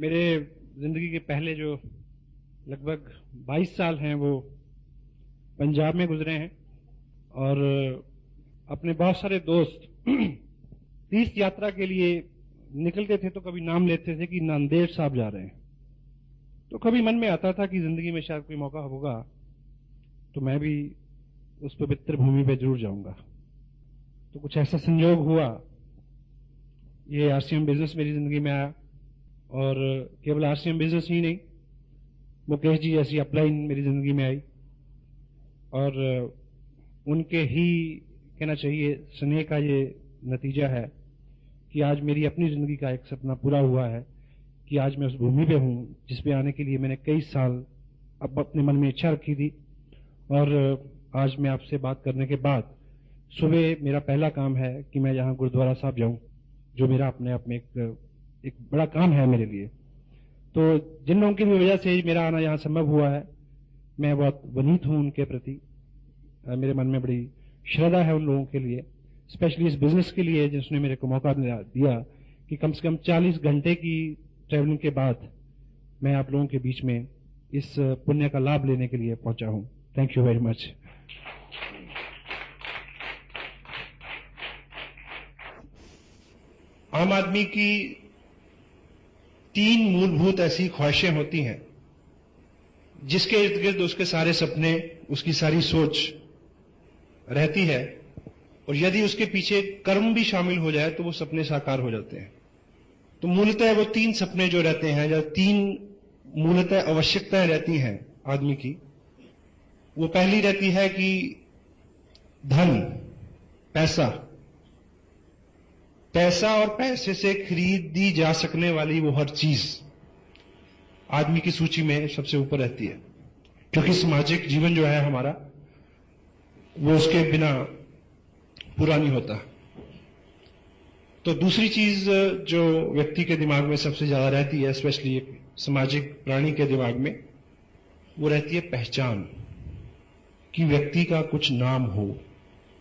मेरे जिंदगी के पहले जो लगभग 22 साल हैं वो पंजाब में गुजरे हैं और अपने बहुत सारे दोस्त तीर्थ यात्रा के लिए निकलते थे तो कभी नाम लेते थे कि नांदेड़ साहब जा रहे हैं। तो कभी मन में आता था कि जिंदगी में शायद कोई मौका होगा तो मैं भी उस पवित्र भूमि पे जरूर जाऊंगा। तो कुछ ऐसा संयोग हुआ, ये आरसीएम बिजनेस मेरी जिंदगी में आया और केवल आरसीएम बिजनेस ही नहीं, मुकेश जी ऐसी अपलाइन मेरी जिंदगी में आई और उनके ही कहना चाहिए स्नेह का ये नतीजा है कि आज मेरी अपनी जिंदगी का एक सपना पूरा हुआ है कि आज मैं उस भूमि पे हूं जिस पे आने के लिए मैंने कई साल अब अपने मन में इच्छा रखी थी। और आज मैं आपसे बात करने के बाद सुबह मेरा पहला काम है कि मैं यहाँ गुरुद्वारा साहब जाऊं, जो मेरा अपने आप में एक बड़ा काम है मेरे लिए। तो जिन लोगों की भी वजह से मेरा आना यहाँ संभव हुआ है, मैं बहुत वनीत हूं उनके प्रति। मेरे मन में बड़ी श्रद्धा है उन लोगों के लिए, स्पेशली इस बिजनेस के लिए जिसने मेरे को मौका दिया कि कम से कम 40 घंटे की ट्रैवलिंग के बाद मैं आप लोगों के बीच में इस पुण्य का लाभ लेने के लिए पहुंचा हूं। Thank you very much. आम आदमी की 3 मूलभूत ऐसी ख्वाहिशें होती हैं जिसके इर्द गिर्द उसके सारे सपने, उसकी सारी सोच रहती है और यदि उसके पीछे कर्म भी शामिल हो जाए तो वो सपने साकार हो जाते हैं। तो मूलतः वो 3 सपने जो रहते हैं या 3 मूलतः आवश्यकताएं रहती हैं आदमी की, वो पहली रहती है कि धन, पैसा और पैसे से खरीदी जा सकने वाली वो हर चीज आदमी की सूची में सबसे ऊपर रहती है, क्योंकि सामाजिक जीवन जो है हमारा वो उसके बिना पूरा नहीं होता। तो दूसरी चीज जो व्यक्ति के दिमाग में सबसे ज्यादा रहती है, स्पेशली एक सामाजिक प्राणी के दिमाग में, वो रहती है पहचान, कि व्यक्ति का कुछ नाम हो,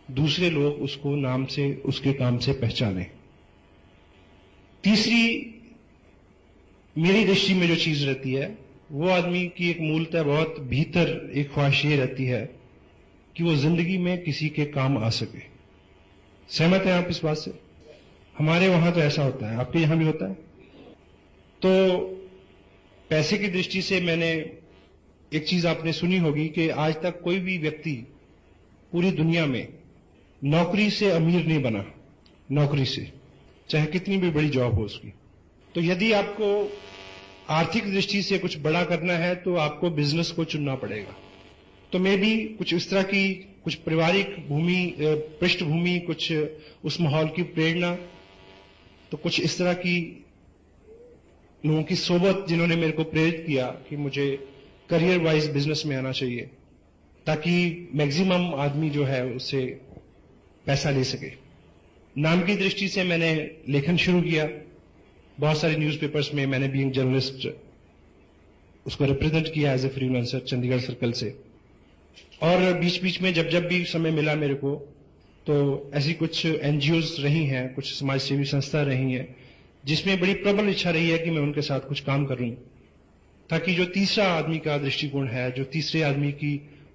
दूसरे लोग उसको नाम से, उसके काम से पहचाने। तीसरी मेरी दृष्टि में जो चीज रहती है वो आदमी की एक मूलतः बहुत भीतर एक ख्वाहिश ये रहती है कि वो जिंदगी में किसी के काम आ सके। सहमत हैं आप इस बात से? हमारे वहां तो ऐसा होता है, आपके यहां भी होता है? तो पैसे की दृष्टि से मैंने एक चीज आपने सुनी होगी कि आज तक कोई भी व्यक्ति पूरी दुनिया में नौकरी से अमीर नहीं बना, नौकरी से, चाहे कितनी भी बड़ी जॉब हो उसकी। तो यदि आपको आर्थिक दृष्टि से कुछ बड़ा करना है तो आपको बिजनेस को चुनना पड़ेगा। तो मैं भी कुछ इस तरह की, कुछ पारिवारिक पृष्ठभूमि, कुछ उस माहौल की प्रेरणा, तो कुछ इस तरह की लोगों की सोबत जिन्होंने मेरे को प्रेरित किया कि मुझे करियर वाइज बिजनेस में आना चाहिए ताकि मैक्सिमम आदमी जो है उससे पैसा ले सके। नाम की दृष्टि से मैंने लेखन शुरू किया, बहुत सारे न्यूज़पेपर्स में मैंने बीइंग जर्नलिस्ट उसको रिप्रेजेंट किया as a freelancer Chandigarh circle से। और बीच बीच में जब भी समय मिला मेरे को, तो ऐसी कुछ एनजीओज रही हैं, कुछ समाज सेवी संस्था रही हैं जिसमें बड़ी प्रबल इच्छा रही है कि मैं उनके साथ कुछ काम करूं, ताकि जो तीसरा आदमी का दृष्टिकोण है, जो तीसरे आदमी की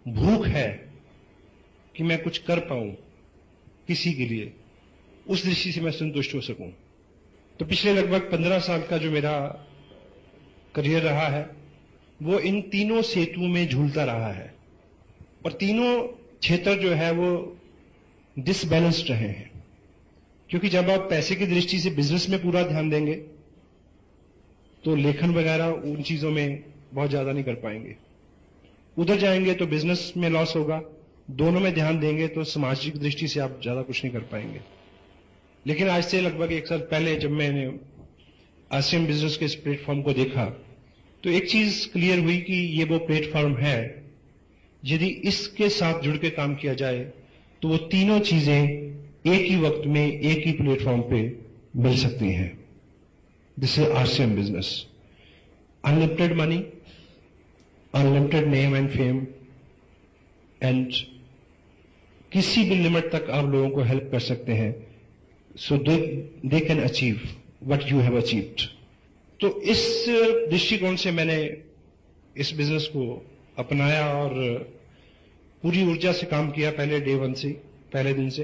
भूख है कि मैं कुछ कर पाऊं किसी के लिए, उस दृष्टि से मैं संतुष्ट हो सकूं। तो पिछले लगभग 15 साल का जो मेरा करियर रहा है वो इन तीनों सेतुओं में झूलता रहा है और तीनों क्षेत्र जो है वो डिसबैलेंस्ड रहे हैं, क्योंकि जब आप पैसे की दृष्टि से बिजनेस में पूरा ध्यान देंगे तो लेखन वगैरह उन चीजों में बहुत ज्यादा नहीं कर पाएंगे। उधर जाएंगे तो बिजनेस में लॉस होगा, दोनों में ध्यान देंगे तो सामाजिक दृष्टि से आप ज्यादा कुछ नहीं कर पाएंगे। लेकिन आज से लगभग 1 साल पहले जब मैंने आरसीएम बिजनेस के इस प्लेटफॉर्म को देखा तो एक चीज क्लियर हुई कि ये वो प्लेटफॉर्म है, यदि इसके साथ जुड़ के काम किया जाए तो वो तीनों चीजें एक ही वक्त में एक ही प्लेटफॉर्म पे मिल सकती हैं। This is RCM business, unlimited money, unlimited name and fame, and किसी भी लिमिट तक आप लोगों को हेल्प कर सकते हैं, so they can achieve what you have achieved. तो इस दृष्टिकोण से मैंने इस बिजनेस को अपनाया और पूरी ऊर्जा से काम किया पहले डे वन से, पहले दिन से।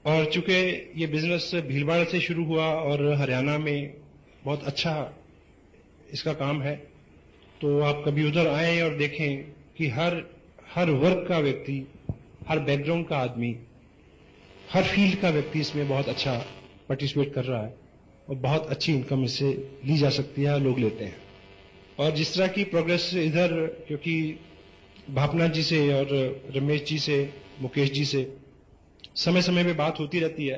और चूंकि ये बिजनेस भीलवाड़ा से शुरू हुआ और हरियाणा में बहुत अच्छा इसका काम है, तो आप कभी उधर आए और देखें कि हर वर्ग का व्यक्ति, हर बैकग्राउंड का आदमी, हर फील्ड का व्यक्ति इसमें बहुत अच्छा पार्टिसिपेट कर रहा है और बहुत अच्छी इनकम इससे ली जा सकती है, लोग लेते हैं। और जिस तरह की प्रोग्रेस इधर, क्योंकि भापना जी से और रमेश जी से, मुकेश जी से समय समय पे बात होती रहती है,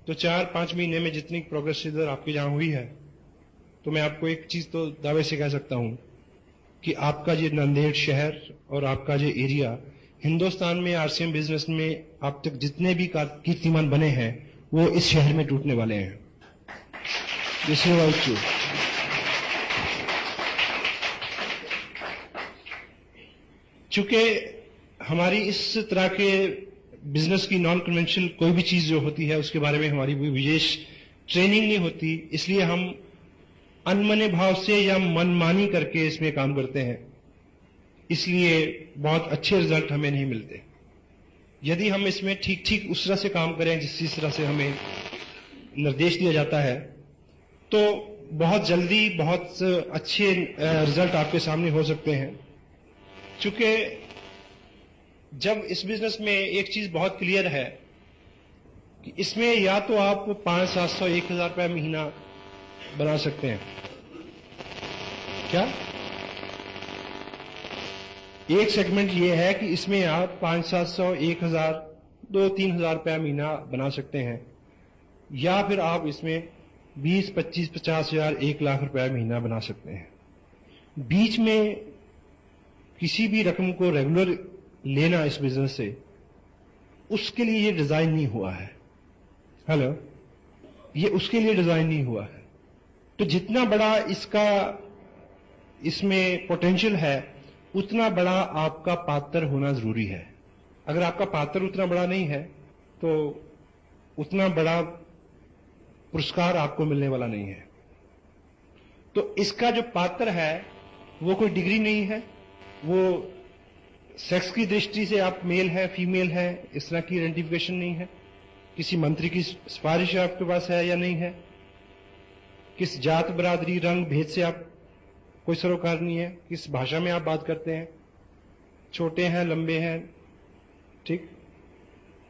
तो 4-5 महीने में जितनी प्रोग्रेस इधर आपके जहां हुई है, तो मैं आपको एक चीज तो दावे से कह सकता हूं कि आपका ये नांदेड़ शहर और आपका ये एरिया हिंदुस्तान में आरसीएम बिजनेस में अब तक जितने भी कीर्तिमान बने हैं वो इस शहर में टूटने वाले हैं। This is also true. चूंकि हमारी इस तरह के बिजनेस की नॉन कन्वेंशनल कोई भी चीज जो होती है उसके बारे में हमारी कोई विशेष ट्रेनिंग नहीं होती, इसलिए हम अनमने भाव से या मनमानी करके इसमें काम करते हैं, इसलिए बहुत अच्छे रिजल्ट हमें नहीं मिलते। यदि हम इसमें ठीक उस तरह से काम करें जिस तरह से हमें निर्देश दिया जाता है, तो बहुत जल्दी बहुत अच्छे रिजल्ट आपके सामने हो सकते हैं। चूंकि जब इस बिजनेस में एक चीज बहुत क्लियर है कि इसमें या तो आप 500-700 1,000 रुपया महीना बना सकते हैं। क्या एक सेगमेंट ये है कि इसमें आप 500-700 1,000 2-3,000 रुपया महीना बना सकते हैं, या फिर आप इसमें 20-25-50,000 1 लाख रुपया महीना बना सकते हैं। बीच में किसी भी रकम को रेगुलर लेना इस बिजनेस से, उसके लिए ये डिजाइन नहीं हुआ है। हेलो, ये उसके लिए डिजाइन नहीं हुआ है। तो जितना बड़ा इसमें पोटेंशियल है, उतना बड़ा आपका पात्र होना जरूरी है। अगर आपका पात्र उतना बड़ा नहीं है, तो उतना बड़ा पुरस्कार आपको मिलने वाला नहीं है। तो इसका जो पात्र है वो कोई डिग्री नहीं है, वो सेक्स की दृष्टि से आप मेल है फीमेल है इस तरह की आइडेंटिफिकेशन नहीं है, किसी मंत्री की सिफारिश आपके पास है या नहीं है, किस जात बरादरी रंग भेद से आप कोई सरोकार नहीं है, किस भाषा में आप बात करते हैं, छोटे हैं लंबे हैं, ठीक,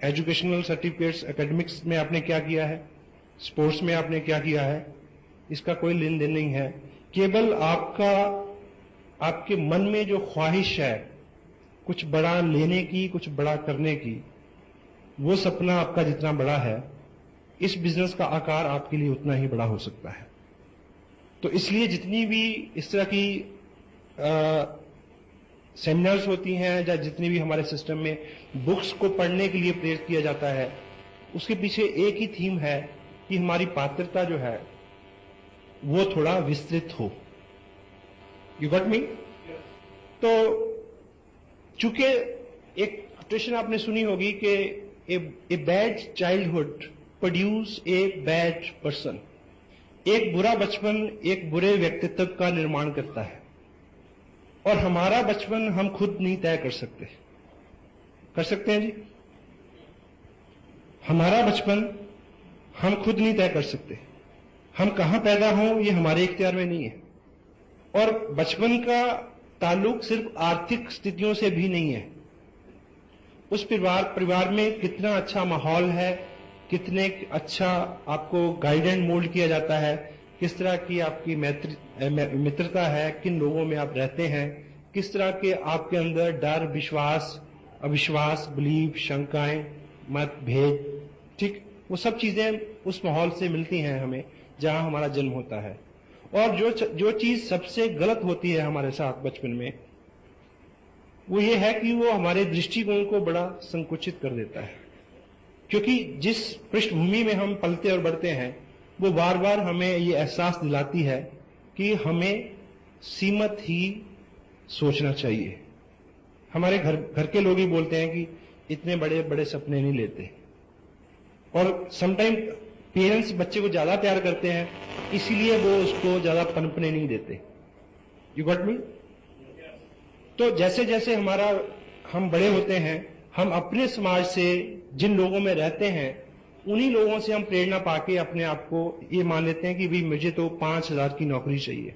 एजुकेशनल सर्टिफिकेट्स, एकेडमिक्स में आपने क्या किया है, स्पोर्ट्स में आपने क्या किया है, इसका कोई लेन देन नहीं है। केवल आपके मन में जो ख्वाहिश है कुछ बड़ा लेने की, कुछ बड़ा करने की, वो सपना आपका जितना बड़ा है, इस बिजनेस का आकार आपके लिए उतना ही बड़ा हो सकता है। तो इसलिए जितनी भी इस तरह की सेमिनार्स होती हैं या जितनी भी हमारे सिस्टम में बुक्स को पढ़ने के लिए प्रेरित किया जाता है, उसके पीछे एक ही थीम है कि हमारी पात्रता जो है वो थोड़ा विस्तृत हो। You got me? तो चूंकि एक कोटेशन आपने सुनी होगी कि a bad childhood produce a bad person. एक बुरा बचपन एक बुरे व्यक्तित्व का निर्माण करता है, और हमारा बचपन हम खुद नहीं तय कर सकते। कर सकते हैं जी? हमारा बचपन हम खुद नहीं तय कर सकते। हम कहां पैदा हों ये हमारे इख्तियार में नहीं है। और बचपन का ताल्लुक सिर्फ आर्थिक स्थितियों से भी नहीं है। उस परिवार में कितना अच्छा माहौल है, कितने अच्छा आपको गाइड एंड मोल्ड किया जाता है, किस तरह की आपकी मित्रता है, किन लोगों में आप रहते हैं, किस तरह के आपके अंदर डर, विश्वास, अविश्वास, बिलीव, शंकाएं, मतभेद, ठीक, वो सब चीजें उस माहौल से मिलती हैं हमें जहां हमारा जन्म होता है। और जो चीज सबसे गलत होती है हमारे साथ बचपन में, वो ये है कि वो हमारे दृष्टिकोण को बड़ा संकुचित कर देता है। क्योंकि जिस पृष्ठभूमि में हम पलते और बढ़ते हैं, वो बार बार हमें ये एहसास दिलाती है कि हमें सीमित ही सोचना चाहिए। हमारे घर के लोग ही बोलते हैं कि इतने बड़े बड़े सपने नहीं लेते। और समटाइम पेरेंट्स बच्चे को ज्यादा प्यार करते हैं, इसीलिए वो उसको ज्यादा पनपने नहीं देते। You got me? तो जैसे जैसे हम बड़े होते हैं, हम अपने समाज से जिन लोगों में रहते हैं उन्हीं लोगों से हम प्रेरणा पाके अपने आप को ये मान लेते हैं कि भाई मुझे तो 5,000 की नौकरी चाहिए।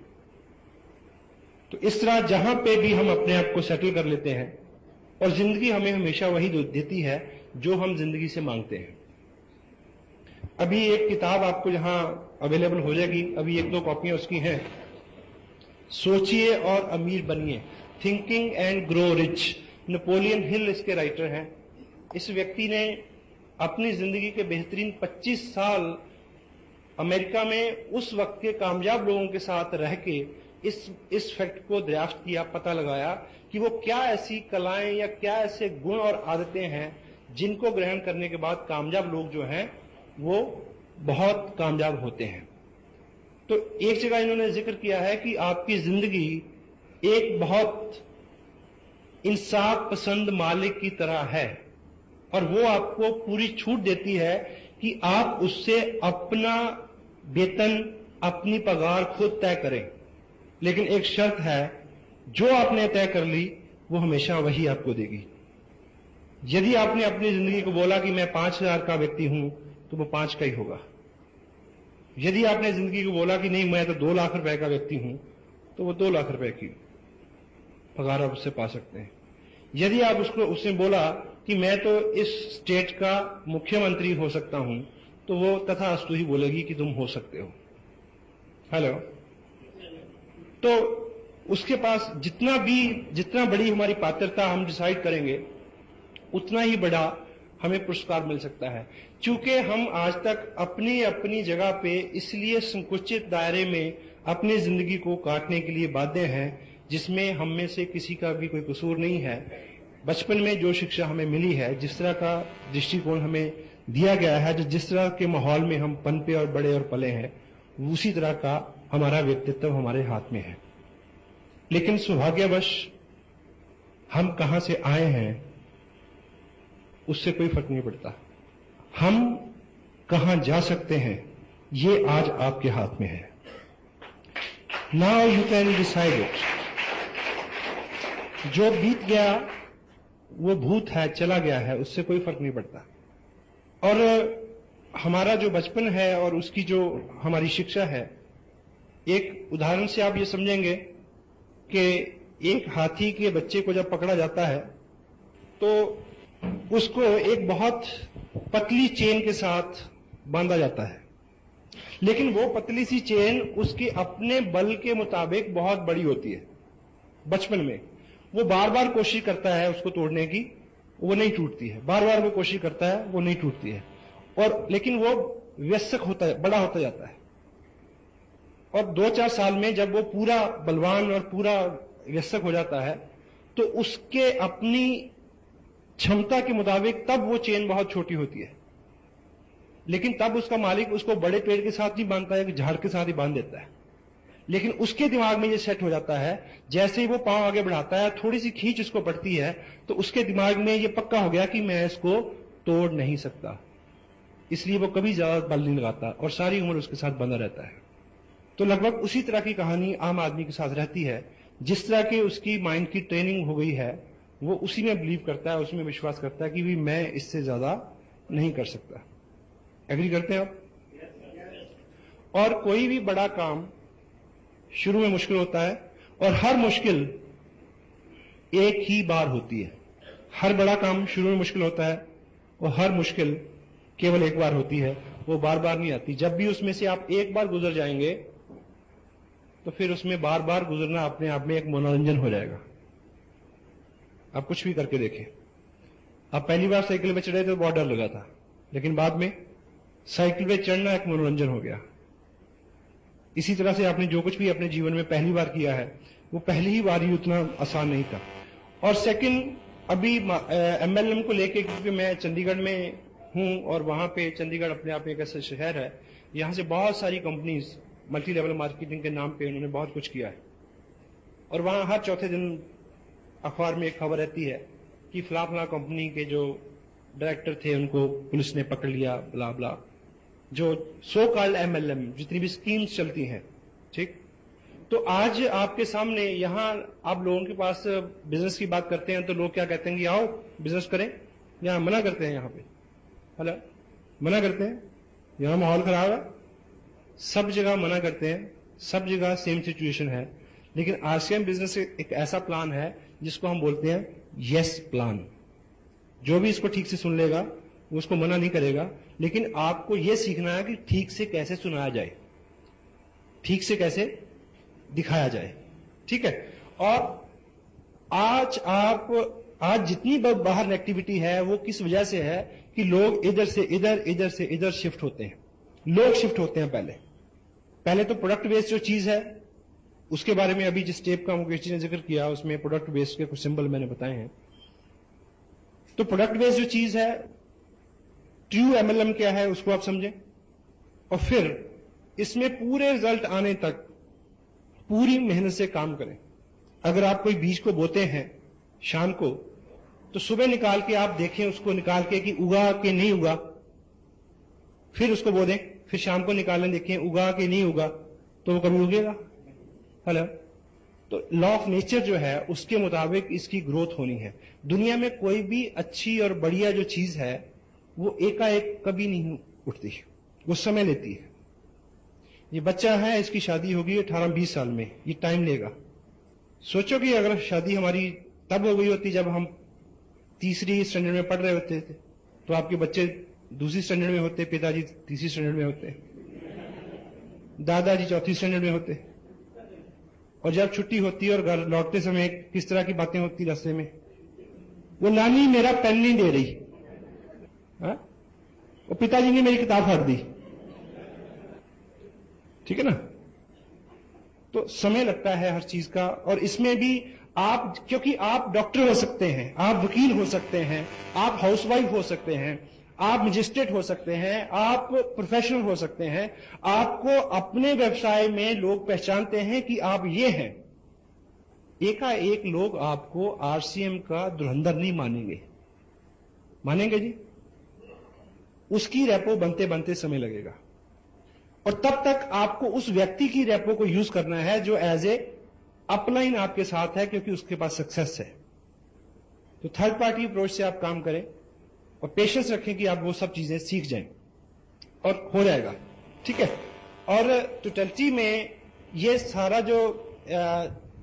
तो इस तरह जहां पे भी हम अपने आप को सेटल कर लेते हैं, और जिंदगी हमें हमेशा वही देती है जो हम जिंदगी से मांगते हैं। अभी एक किताब आपको जहां अवेलेबल हो जाएगी, अभी 1-2 कॉपियां उसकी हैं, सोचिए और अमीर बनिए, thinking and grow rich. Napoleon Hill इसके राइटर हैं। इस व्यक्ति ने अपनी जिंदगी के बेहतरीन 25 साल अमेरिका में उस वक्त के कामयाब लोगों के साथ रह के इस फैक्ट को दरियाफ्त किया, पता लगाया कि वो क्या ऐसी कलाएं या क्या ऐसे गुण और आदतें हैं जिनको ग्रहण करने के बाद कामयाब लोग जो हैं वो बहुत कामयाब होते हैं। तो एक जगह इन्होंने जिक्र किया है कि आपकी जिंदगी एक बहुत इंसाफ पसंद मालिक की तरह है, और वो आपको पूरी छूट देती है कि आप उससे अपना वेतन, अपनी पगार खुद तय करें। लेकिन एक शर्त है, जो आपने तय कर ली वो हमेशा वही आपको देगी। यदि आपने अपनी जिंदगी को बोला कि मैं 5,000 का व्यक्ति हूं, तो वो 5 का ही होगा। यदि आपने जिंदगी को बोला कि नहीं मैं तो 2 लाख रुपए का व्यक्ति हूं, तो वो 2 लाख रुपए की पगार आप उससे पा सकते हैं। यदि आप उसने बोला कि मैं तो इस स्टेट का मुख्यमंत्री हो सकता हूं, तो वो तथास्तु ही बोलेगी कि तुम हो सकते हो। हेलो? तो उसके पास जितना बड़ी हमारी पात्रता हम डिसाइड करेंगे, उतना ही बड़ा हमें पुरस्कार मिल सकता है। चूंकि हम आज तक अपनी अपनी जगह पे इसलिए संकुचित दायरे में अपनी जिंदगी को काटने के लिए बाध्य हैं, जिसमें हम में से किसी का भी कोई कसूर नहीं है। बचपन में जो शिक्षा हमें मिली है, जिस तरह का दृष्टिकोण हमें दिया गया है, जिस तरह के माहौल में हम पनपे और बड़े और पले हैं, उसी तरह का हमारा व्यक्तित्व हमारे हाथ में है। लेकिन सौभाग्यवश हम कहां से आए हैं उससे कोई फर्क नहीं पड़ता। हम कहां जा सकते हैं ये आज आपके हाथ में है। Now you can decide it. जो बीत गया वो भूत है, चला गया है, उससे कोई फर्क नहीं पड़ता। और हमारा जो बचपन है और उसकी जो हमारी शिक्षा है, एक उदाहरण से आप ये समझेंगे कि एक हाथी के बच्चे को जब पकड़ा जाता है तो उसको एक बहुत पतली चेन के साथ बांधा जाता है, लेकिन वो पतली सी चेन उसके अपने बल के मुताबिक बहुत बड़ी होती है। बचपन में वो बार बार कोशिश करता है उसको तोड़ने की, वो नहीं टूटती है। बार बार वो कोशिश करता है, वो नहीं टूटती है। और लेकिन वो व्यस्क होता है, बड़ा होता जाता है, और 2-4 साल में जब वो पूरा बलवान और पूरा व्यस्क हो जाता है, तो उसके अपनी क्षमता के मुताबिक तब वो चेन बहुत छोटी होती है। लेकिन तब उसका मालिक उसको बड़े पेड़ के साथ नहीं बांधता है, कि झाड़ के साथ ही बांध देता है। लेकिन उसके दिमाग में ये सेट हो जाता है, जैसे ही वो पांव आगे बढ़ाता है, थोड़ी सी खींच उसको पड़ती है, तो उसके दिमाग में ये पक्का हो गया कि मैं इसको तोड़ नहीं सकता। इसलिए वो कभी ज्यादा बल नहीं लगाता और सारी उम्र उसके साथ बंधा रहता है। तो लगभग उसी तरह की कहानी आम आदमी के साथ रहती है। जिस तरह की उसकी माइंड की ट्रेनिंग हो गई है, वो उसी में बिलीव करता है, उसमें विश्वास करता है कि भी मैं इससे ज्यादा नहीं कर सकता। एग्री करते हैं आप? और कोई भी बड़ा काम शुरू में मुश्किल होता है, और हर मुश्किल एक ही बार होती है। हर बड़ा काम शुरू में मुश्किल होता है, और हर मुश्किल केवल एक बार होती है, वो बार बार नहीं आती। जब भी उसमें से आप एक बार गुजर जाएंगे, तो फिर उसमें बार बार गुजरना अपने आप में एक मनोरंजन हो जाएगा। आप कुछ भी करके देखें। आप पहली बार साइकिल में चढ़े तो बहुत डर लगा था, लेकिन बाद में साइकिल पे चढ़ना एक मनोरंजन हो गया। इसी तरह से आपने जो कुछ भी अपने जीवन में पहली बार किया है, वो पहली ही बार ही उतना आसान नहीं था। और सेकंड, अभी एमएलएम को लेके, क्योंकि मैं चंडीगढ़ में हूं, और वहां पे चंडीगढ़ अपने आप में एक ऐसा शहर है, यहां से बहुत सारी कंपनीज मल्टी लेवल मार्केटिंग के नाम पे उन्होंने बहुत कुछ किया है। और वहां हर चौथे दिन अखबार में एक खबर रहती है कि फला फला कंपनी के जो डायरेक्टर थे उनको पुलिस ने पकड़ लिया, ब्ला ब्ला। जो सो कॉल्ड MLM, जितनी भी स्कीम्स चलती हैं, ठीक। तो आज आपके सामने यहां आप लोगों के पास बिजनेस की बात करते हैं तो लोग क्या कहते हैं कि आओ बिजनेस करें, यहां मना करते हैं, यहां पे हेलो मना करते हैं, यहां माहौल खराब है, सब जगह मना करते हैं, सब जगह सेम सिचुएशन है। लेकिन RCM बिजनेस एक ऐसा प्लान है जिसको हम बोलते हैं यस प्लान। जो भी इसको ठीक से सुन लेगा वो उसको मना नहीं करेगा, लेकिन आपको यह सीखना है कि ठीक से कैसे सुनाया जाए, ठीक से कैसे दिखाया जाए, ठीक है। और आज जितनी बाहर एक्टिविटी है वो किस वजह से है कि लोग इधर से इधर, इधर से इधर शिफ्ट होते हैं, लोग शिफ्ट होते हैं। पहले तो प्रोडक्ट बेस्ड जो चीज है उसके बारे में अभी जिस टेप का मुकेश जी ने जिक्र किया उसमें प्रोडक्ट बेस्ड के कुछ सिंबल मैंने बताए हैं। तो प्रोडक्ट बेस्ड जो चीज है, ट्रू MLM क्या है उसको आप समझें, और फिर इसमें पूरे रिजल्ट आने तक पूरी मेहनत से काम करें। अगर आप कोई बीज को बोते हैं शाम को, तो सुबह निकाल के आप देखें उसको, निकाल के कि उगा के नहीं उगा, फिर उसको बो दें, फिर शाम को निकालें, देखें उगा के नहीं उगा, तो वो कभी उगेगा। हेलो, तो लॉ ऑफ नेचर जो है उसके मुताबिक इसकी ग्रोथ होनी है। दुनिया में कोई भी अच्छी और बढ़िया जो चीज है वो एकाएक कभी नहीं उठती, वो समय लेती है। ये बच्चा है, इसकी शादी होगी 18-20 साल में, ये टाइम लेगा। सोचो कि अगर शादी हमारी तब हो गई होती जब हम तीसरी स्टैंडर्ड में पढ़ रहे होते थे, तो आपके बच्चे दूसरी स्टैंडर्ड में होते, पिताजी तीसरी स्टैंडर्ड में होते, दादाजी चौथी स्टैंडर्ड में होते, और जब छुट्टी होती और घर लौटते समय किस तरह की बातें होती रास्ते में, वो नानी मेरा पेन नहीं दे रही, और पिताजी ने मेरी किताब फाड़ दी, ठीक है ना। तो समय लगता है हर चीज का, और इसमें भी आप, क्योंकि आप डॉक्टर हो सकते हैं, आप वकील हो सकते हैं, आप हाउसवाइफ हो सकते हैं, आप मजिस्ट्रेट हो सकते हैं, आप प्रोफेशनल हो सकते हैं, आपको अपने व्यवसाय में लोग पहचानते हैं कि आप ये हैं। एकाएक लोग आपको RCM का धुरंधर नहीं मानेंगे, मानेंगे जी? उसकी रेपो बनते बनते समय लगेगा, और तब तक आपको उस व्यक्ति की रेपो को यूज करना है जो एज ए अपलाइन आपके साथ है, क्योंकि उसके पास सक्सेस है। तो थर्ड पार्टी अप्रोच से आप काम करें और पेशेंस रखें कि आप वो सब चीजें सीख जाएं, और हो जाएगा, ठीक है। और टोटलिटी में ये सारा जो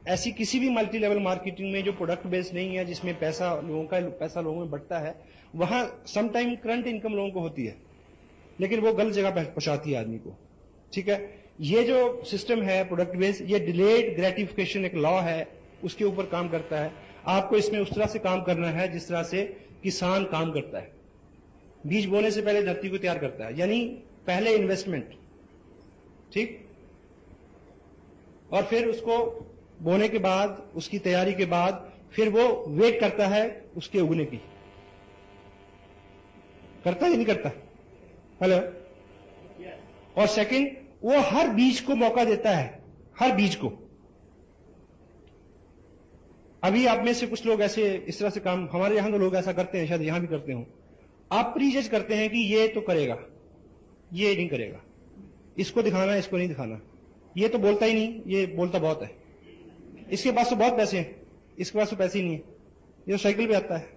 ऐसी किसी भी मल्टी लेवल मार्केटिंग में जो प्रोडक्ट बेस्ड नहीं है, जिसमें पैसा लोगों में बढ़ता है, वहां समटाइम करंट इनकम लोगों को होती है, लेकिन वो गलत जगह पहुंचाती है आदमी को, ठीक है। ये जो सिस्टम है प्रोडक्ट बेस्ड, ये डिलेड ग्रेटिफिकेशन एक लॉ है, उसके ऊपर काम करता है। आपको इसमें उस तरह से काम करना है जिस तरह से किसान काम करता है। बीज बोने से पहले धरती को तैयार करता है, यानी पहले इन्वेस्टमेंट, ठीक, और फिर उसको बोने के बाद, उसकी तैयारी के बाद, फिर वो वेट करता है उसके उगने की। करता है नहीं करता? हेलो। और सेकंड, वो हर बीज को मौका देता है, हर बीज को। अभी आप में से कुछ लोग ऐसे इस तरह से काम, हमारे यहां तो लोग ऐसा करते हैं, शायद यहां भी करते हो, आप प्रीजज करते हैं कि ये तो करेगा, ये नहीं करेगा, इसको दिखाना, इसको नहीं दिखाना, ये तो बोलता ही नहीं, ये बोलता बहुत है, इसके पास तो बहुत पैसे हैं, इसके पास तो पैसे ही नहीं है, ये तो साइकिल पे आता है,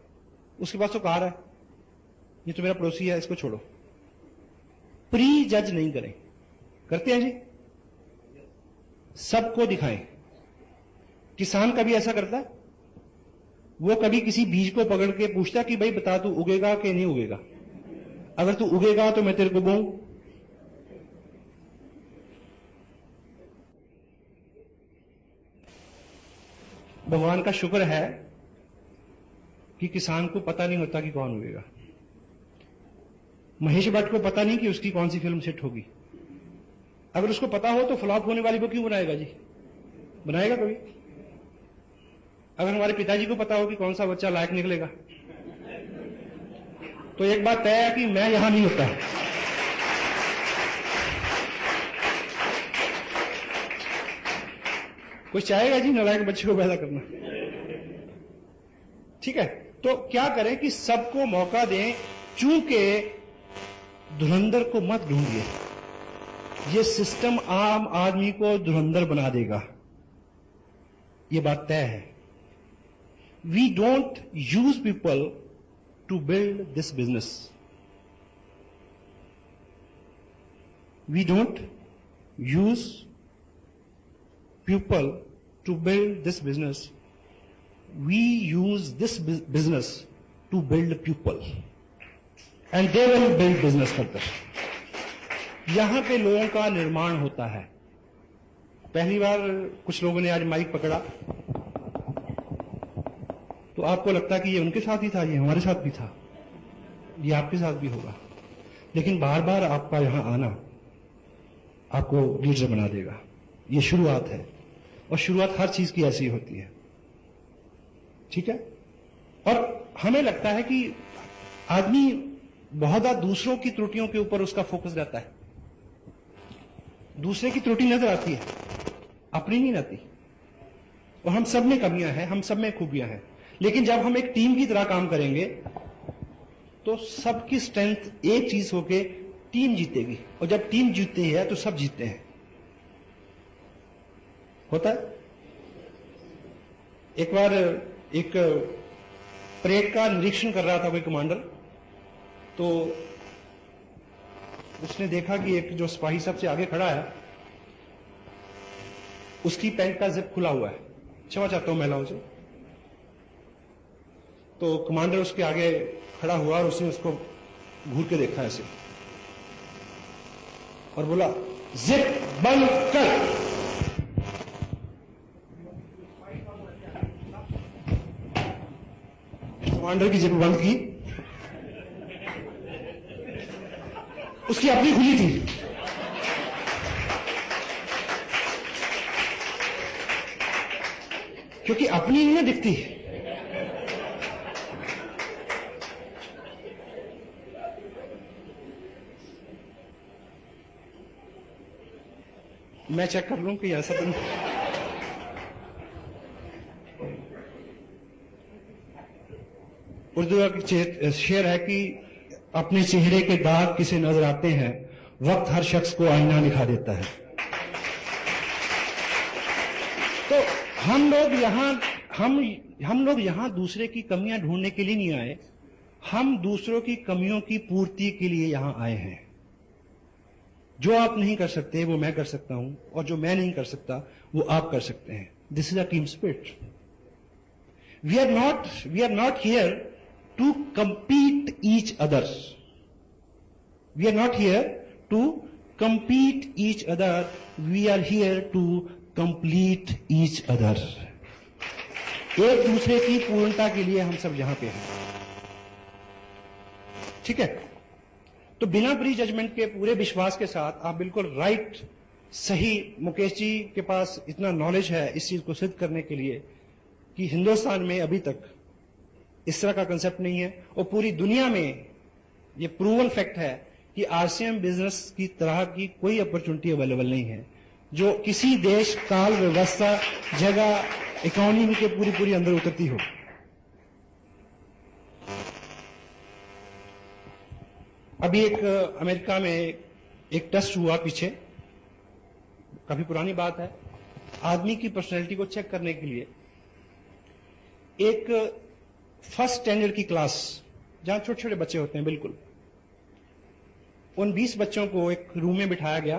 उसके पास तो कार है, ये तो मेरा पड़ोसी है, इसको छोड़ो। प्री जज नहीं करें। करते हैं जी? सबको दिखाएं। किसान कभी ऐसा करता है? वो कभी किसी बीज को पकड़ के पूछता कि भाई बता तू उगेगा कि नहीं उगेगा, अगर तू उगेगा तो मैं तेरे को बोऊं। भगवान का शुक्र है कि किसान को पता नहीं होता कि कौन उगेगा। महेश भट्ट को पता नहीं कि उसकी कौन सी फिल्म सेट होगी। अगर उसको पता हो तो फ्लॉप होने वाली वो क्यों बनाएगा जी? बनाएगा कभी? अगर हमारे पिताजी को पता हो कि कौन सा बच्चा लायक निकलेगा, तो एक बात तय है कि मैं यहां नहीं होता। कुछ चाहेगा जी नालायक बच्चे को पैदा करना? ठीक है, तो क्या करें कि सबको मौका दें। चूंकि धुरंधर को मत ढूंढिए, ये सिस्टम आम आदमी को धुरंधर बना देगा, ये बात तय है। We don't use people to build this business, we don't use people to build this business, we use this business to build people and they will build business further. यहां पे लोगों का निर्माण होता है। पहली बार कुछ लोगों ने आज माइक पकड़ा तो आपको लगता कि ये उनके साथ ही था, ये हमारे साथ भी था, ये आपके साथ भी होगा, लेकिन बार बार आपका यहां आना आपको लीडर बना देगा। ये शुरुआत है, और शुरुआत हर चीज की ऐसी होती है, ठीक है। और हमें लगता है कि आदमी बहुत ज्यादा दूसरों की त्रुटियों के ऊपर उसका फोकस रहता है, दूसरे की त्रुटि नजर आती है, अपनी नहीं आती। और हम सब में कमियां हैं, हम सब में खूबियां हैं, लेकिन जब हम एक टीम की तरह काम करेंगे तो सबकी स्ट्रेंथ एक चीज होके टीम जीतेगी, और जब टीम जीतती है तो सब जीतते हैं। होता है। एक बार एक परेड का निरीक्षण कर रहा था कोई कमांडर, तो उसने देखा कि एक जो सिपाही सबसे आगे खड़ा है उसकी पैंट का जिप खुला हुआ है। क्षमा चाहता हूं महिलाओं से। तो कमांडर उसके आगे खड़ा हुआ और उसने उसको घूर के देखा ऐसे और बोला, जिप बंद कर। कमांडर की जिप बंद की, उसकी अपनी खुली थी। क्योंकि अपनी नहीं ना दिखती। मैं चेक कर लूं कि ऐसा तो नहीं। उर्दू का शेर है कि अपने चेहरे के दाग किसे नजर आते हैं, वक्त हर शख्स को आईना दिखा देता है। तो हम लोग यहां दूसरे की कमियां ढूंढने के लिए नहीं आए, हम दूसरों की कमियों की पूर्ति के लिए यहां आए हैं। जो आप नहीं कर सकते वो मैं कर सकता हूं, और जो मैं नहीं कर सकता वो आप कर सकते हैं। This is a team spirit. We are not here to compete each other. We are not here to compete each other. We are here to complete each other. एक दूसरे की पूर्णता के लिए हम सब यहां पे हैं, ठीक है। तो बिना प्री जजमेंट के, पूरे विश्वास के साथ आप बिल्कुल राइट, सही, मुकेश जी के पास इतना नॉलेज है इस चीज को सिद्ध करने के लिए कि हिंदुस्तान में अभी तक इस तरह का कंसेप्ट नहीं है, और पूरी दुनिया में ये प्रूवन फैक्ट है कि आरसीएम बिजनेस की तरह की कोई अपॉर्चुनिटी अवेलेबल नहीं है जो किसी देश, काल, व्यवस्था, जगह, इकोनॉमी के पूरी अंदर उतरती हो। अभी एक अमेरिका में एक टेस्ट हुआ पीछे, काफी पुरानी बात है। आदमी की पर्सनैलिटी को चेक करने के लिए एक फर्स्ट स्टैंडर्ड की क्लास, जहां छोटे छोटे बच्चे होते हैं, बिल्कुल उन 20 बच्चों को एक रूम में बिठाया गया।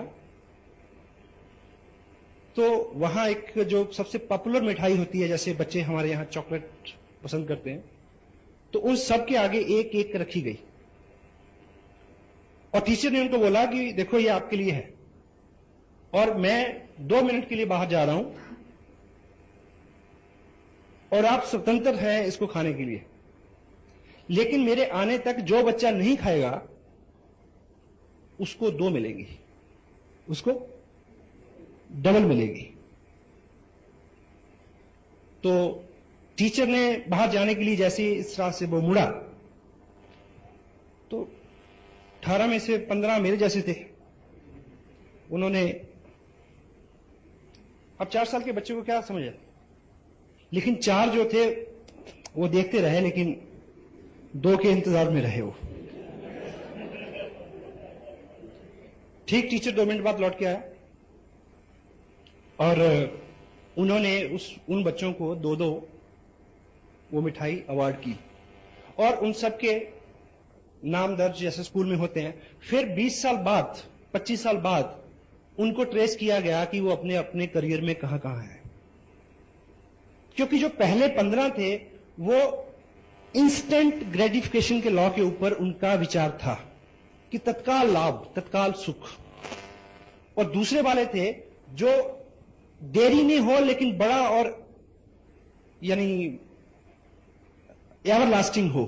तो वहां एक जो सबसे पॉपुलर मिठाई होती है, जैसे बच्चे हमारे यहां चॉकलेट पसंद करते हैं, तो उन सब के आगे एक एक रखी गई, और टीचर ने उनको बोला कि देखो ये आपके लिए है, और मैं 2 मिनट के लिए बाहर जा रहा हूं और आप स्वतंत्र हैं इसको खाने के लिए, लेकिन मेरे आने तक जो बच्चा नहीं खाएगा उसको 2 मिलेगी, उसको डबल मिलेगी। तो टीचर ने बाहर जाने के लिए जैसे इस तरह से वो मुड़ा, तो 18 में से 15 मेरे जैसे थे। उन्होंने, अब 4 साल के बच्चे को क्या समझ है, लेकिन 4 जो थे वो देखते रहे, लेकिन 2 के इंतजार में रहे वो। ठीक टीचर 2 मिनट बाद लौट के आया और उन्होंने उन बच्चों को 2-2 वो मिठाई अवार्ड की और उन सब के नाम दर्ज जैसे स्कूल में होते हैं। फिर 20 साल बाद 25 साल बाद उनको ट्रेस किया गया कि वो अपने अपने करियर में कहां कहां है, क्योंकि जो पहले 15 थे वो इंस्टेंट ग्रेटिफिकेशन के लॉ के ऊपर उनका विचार था कि तत्काल लाभ, तत्काल सुख, और दूसरे वाले थे जो देरी नहीं हो लेकिन बड़ा और यानी एवरलास्टिंग हो,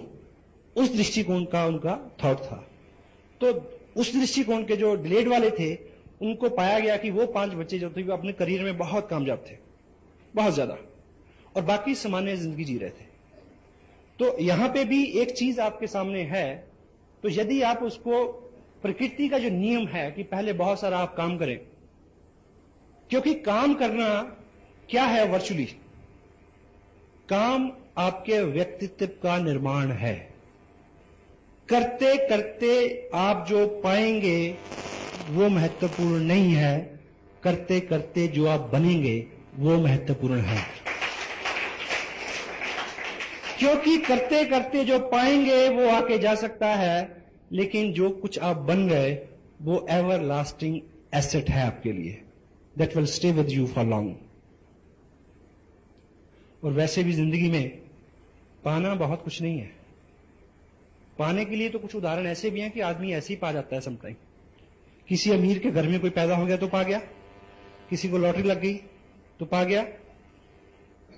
उस दृष्टिकोण का उनका थॉट था। तो उस दृष्टिकोण के जो डिलेड वाले थे उनको पाया गया कि वो 5 बच्चे जो थे वो अपने करियर में बहुत कामयाब थे, बहुत ज्यादा, और बाकी सामान्य जिंदगी जी रहे थे। तो यहां पे भी एक चीज आपके सामने है, तो यदि आप उसको, प्रकृति का जो नियम है कि पहले बहुत सारा आप काम करें, क्योंकि काम करना क्या है, वर्चुअली काम आपके व्यक्तित्व का निर्माण है। करते करते आप जो पाएंगे वो महत्वपूर्ण नहीं है, करते करते जो आप बनेंगे वो महत्वपूर्ण है। क्योंकि करते करते जो पाएंगे वो आके जा सकता है, लेकिन जो कुछ आप बन गए वो एवर लास्टिंग एसेट है आपके लिए, that will stay with you for long. और वैसे भी जिंदगी में पाना बहुत कुछ नहीं है। पाने के लिए तो कुछ उदाहरण ऐसे भी हैं कि आदमी ऐसे ही पा जाता है समटाइम। किसी अमीर के घर में कोई पैदा हो गया तो पा गया, किसी को लॉटरी लग गई तो पा गया,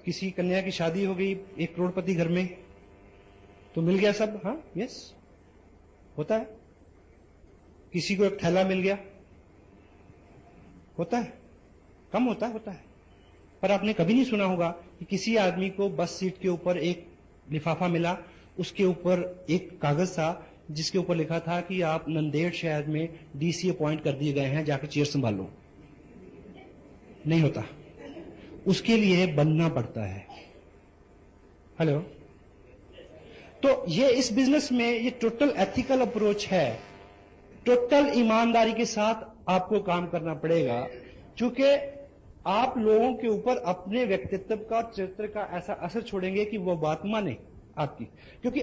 किसी कन्या की शादी हो गई एक करोड़पति घर में तो मिल गया सब। हाँ, यस, होता है। किसी को एक थैला मिल गया, होता है, कम होता है। पर आपने कभी नहीं सुना होगा कि किसी आदमी को बस सीट के ऊपर एक लिफाफा मिला, उसके ऊपर एक कागज था जिसके ऊपर लिखा था कि आप नंदेड़ शहर में डीसी अपॉइंट कर दिए गए हैं, जाकर चेयर संभाल लो। नहीं होता, उसके लिए बनना पड़ता है। हेलो। तो ये इस बिजनेस में ये टोटल एथिकल अप्रोच है, टोटल ईमानदारी के साथ आपको काम करना पड़ेगा, क्योंकि आप लोगों के ऊपर अपने व्यक्तित्व का, चरित्र का ऐसा असर छोड़ेंगे कि वो बात माने आपकी, क्योंकि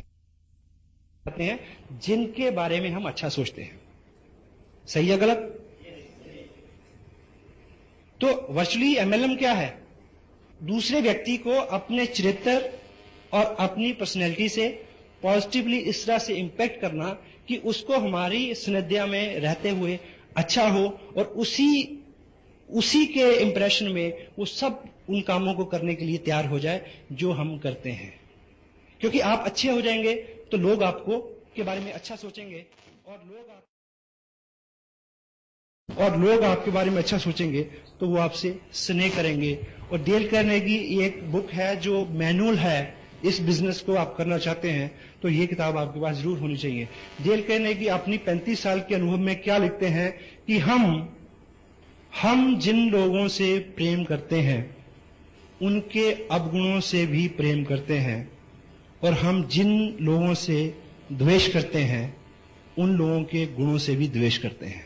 आते हैं जिनके बारे में हम अच्छा सोचते हैं। सही है गलत? तो वर्चुअली एमएलएम क्या है? दूसरे व्यक्ति को अपने चरित्र और अपनी पर्सनैलिटी से पॉजिटिवली इस तरह से इंपैक्ट करना कि उसको हमारी सानिध्य में रहते हुए अच्छा हो, और उसी के इंप्रेशन में वो सब उन कामों को करने के लिए तैयार हो जाए जो हम करते हैं। क्योंकि आप अच्छे हो जाएंगे तो लोग आपको के बारे में अच्छा सोचेंगे, और लोग आपके बारे में अच्छा सोचेंगे तो वो आपसे स्नेह करेंगे। और डेल कार्नेगी एक बुक है जो मैनुअल है, इस बिजनेस को आप करना चाहते हैं तो ये किताब आपके पास जरूर होनी चाहिए। डेल कार्नेगी अपनी 35 साल के अनुभव में क्या लिखते हैं कि हम जिन लोगों से प्रेम करते हैं उनके अवगुणों से भी प्रेम करते हैं, और हम जिन लोगों से द्वेष करते हैं उन लोगों के गुणों से भी द्वेष करते हैं।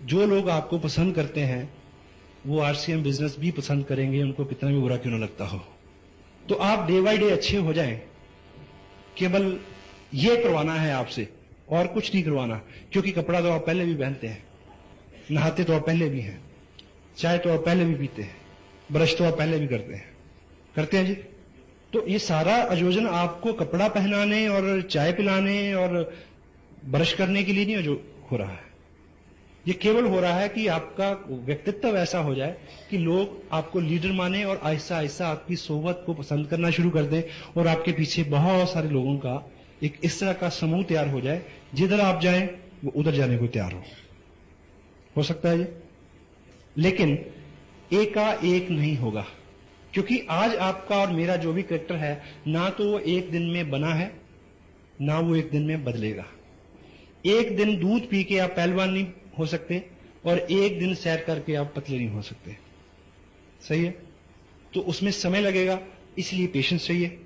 जो लोग आपको पसंद करते हैं वो आरसीएम बिजनेस भी पसंद करेंगे, उनको कितना भी बुरा क्यों न लगता हो। तो आप डे बाय डे अच्छे हो जाएं, केवल ये करवाना है आपसे और कुछ नहीं करवाना, क्योंकि कपड़ा तो आप पहले भी पहनते हैं, नहाते तो आप पहले भी हैं, चाय तो आप पहले भी पीते हैं, ब्रश तो आप पहले भी करते हैं जी। तो ये सारा आयोजन आपको कपड़ा पहनाने और चाय पिलाने और ब्रश करने के लिए नहीं जो हो रहा है, ये केवल हो रहा है कि आपका व्यक्तित्व ऐसा हो जाए कि लोग आपको लीडर माने और आहिस्ता आहिस्ता आपकी सोबत को पसंद करना शुरू कर दें, और आपके पीछे बहुत सारे लोगों का एक इस तरह का समूह तैयार हो जाए, जिधर आप जाएं वो उधर जाने को तैयार हो सकता है ये, लेकिन एकाएक नहीं होगा। क्योंकि आज आपका और मेरा जो भी कैरेक्टर है, ना तो वो एक दिन में बना है, ना वो एक दिन में बदलेगा। एक दिन दूध पी के आप पहलवान नहीं हो सकते, और एक दिन सैर करके आप पतले नहीं हो सकते। सही है? तो उसमें समय लगेगा, इसलिए पेशेंस चाहिए,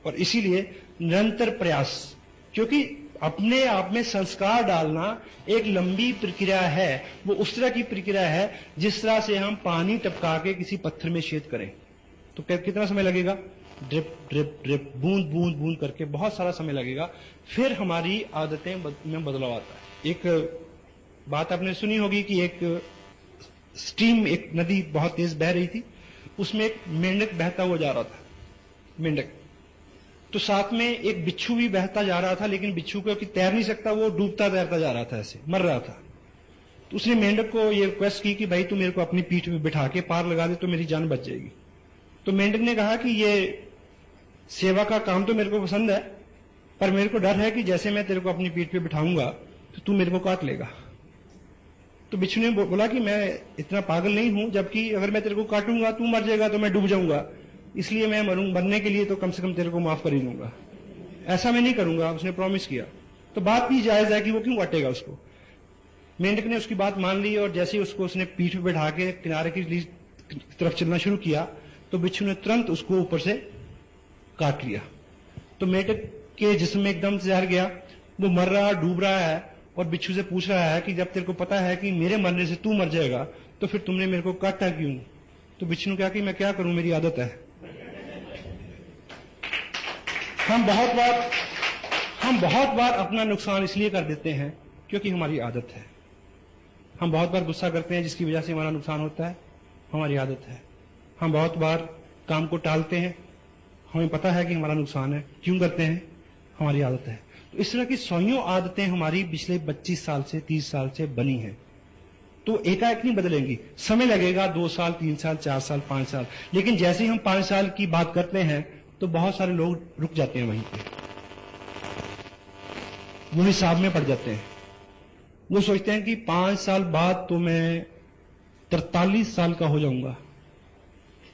और इसीलिए निरंतर प्रयास। क्योंकि अपने आप में संस्कार डालना एक लंबी प्रक्रिया है। वो उस तरह की प्रक्रिया है जिस तरह से हम पानी टपका के किसी पत्थर में छेद करें तो कितना समय लगेगा? ड्रिप ड्रिप ड्रिप, बूंद बूंद बूंद करके बहुत सारा समय लगेगा, फिर हमारी आदतें में बदलाव आता है। एक बात आपने सुनी होगी कि एक स्ट्रीम, एक नदी बहुत तेज बह रही थी, उसमें एक मेंढक बहता हुआ जा रहा था, मेंढक। तो साथ में एक बिच्छू भी बहता जा रहा था, लेकिन बिच्छू क्योंकि तैर नहीं सकता, वो डूबता तैरता जा रहा था, ऐसे मर रहा था। तो उसने मेंढक को ये रिक्वेस्ट की कि भाई तू मेरे को अपनी पीठ पे बिठा के पार लगा दे तो मेरी जान बच जाएगी। तो मेंढक ने कहा कि ये सेवा का काम तो मेरे को पसंद है, पर मेरे को डर है कि जैसे मैं तेरे को अपनी पीठ पे बिठाऊंगा तो तू मेरे को काट लेगा। तो बिच्छू ने बोला कि मैं इतना पागल नहीं हूं, जबकि अगर मैं तेरे को काटूंगा तू मर जाएगा तो मैं डूब जाऊंगा, इसलिए मैं मरने के लिए तो कम से कम तेरे को माफ कर ही दूंगा, ऐसा मैं नहीं करूंगा। उसने प्रॉमिस किया। तो बात भी जायज है कि वो क्यों काटेगा उसको। मेंढक ने उसकी बात मान ली और जैसे ही उसको उसने पीठ पे बैठा के किनारे की तरफ चलना शुरू किया तो बिच्छू ने तुरंत उसको ऊपर से काट लिया। तो मेंढक के जिस्म में एकदम जहर गया, वो मर रहा, डूब रहा है और बिच्छू से पूछ रहा है कि जब तेरे को पता है कि मेरे मरने से तू मर जाएगा तो फिर तुमने मेरे को काटा क्यों? तो बिच्छू ने कहा कि मैं क्या करूं, मेरी आदत है। हम बहुत बार अपना नुकसान इसलिए कर देते हैं क्योंकि हमारी आदत है। हम बहुत बार गुस्सा करते हैं जिसकी वजह से हमारा नुकसान होता है, हमारी आदत है। हम बहुत बार काम को टालते हैं, हमें पता है कि हमारा नुकसान है, क्यों करते हैं? हमारी आदत है। तो इस तरह की सौयों आदतें हमारी पिछले 25 साल से 30 साल से बनी हैं। तो एकाएक नहीं बदलेंगी, समय लगेगा, 2 साल 3 साल 4 साल 5 साल। लेकिन जैसे ही हम 5 साल की बात करते हैं तो बहुत सारे लोग रुक जाते हैं वहीं पे, वो हिसाब में पड़ जाते हैं। वो सोचते हैं कि 5 साल बाद तो मैं 43 साल का हो जाऊंगा।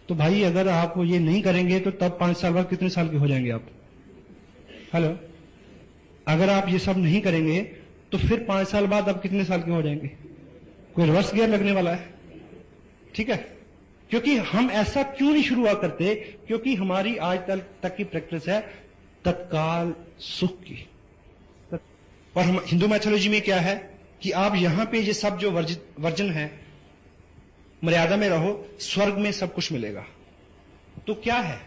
तो भाई अगर आप ये नहीं करेंगे तो तब 5 साल बाद कितने साल के हो जाएंगे आप? हेलो, अगर आप ये सब नहीं करेंगे तो फिर 5 साल बाद आप कितने साल के हो जाएंगे? कोई रिवर्स गियर लगने वाला है। ठीक है, क्योंकि हम ऐसा क्यों नहीं शुरुआत करते? क्योंकि हमारी आज तक की प्रैक्टिस है तत्काल सुख की। और हम हिंदू मैथोलॉजी में क्या है कि आप यहां पे ये सब जो वर्जन है, मर्यादा में रहो, स्वर्ग में सब कुछ मिलेगा। तो क्या है?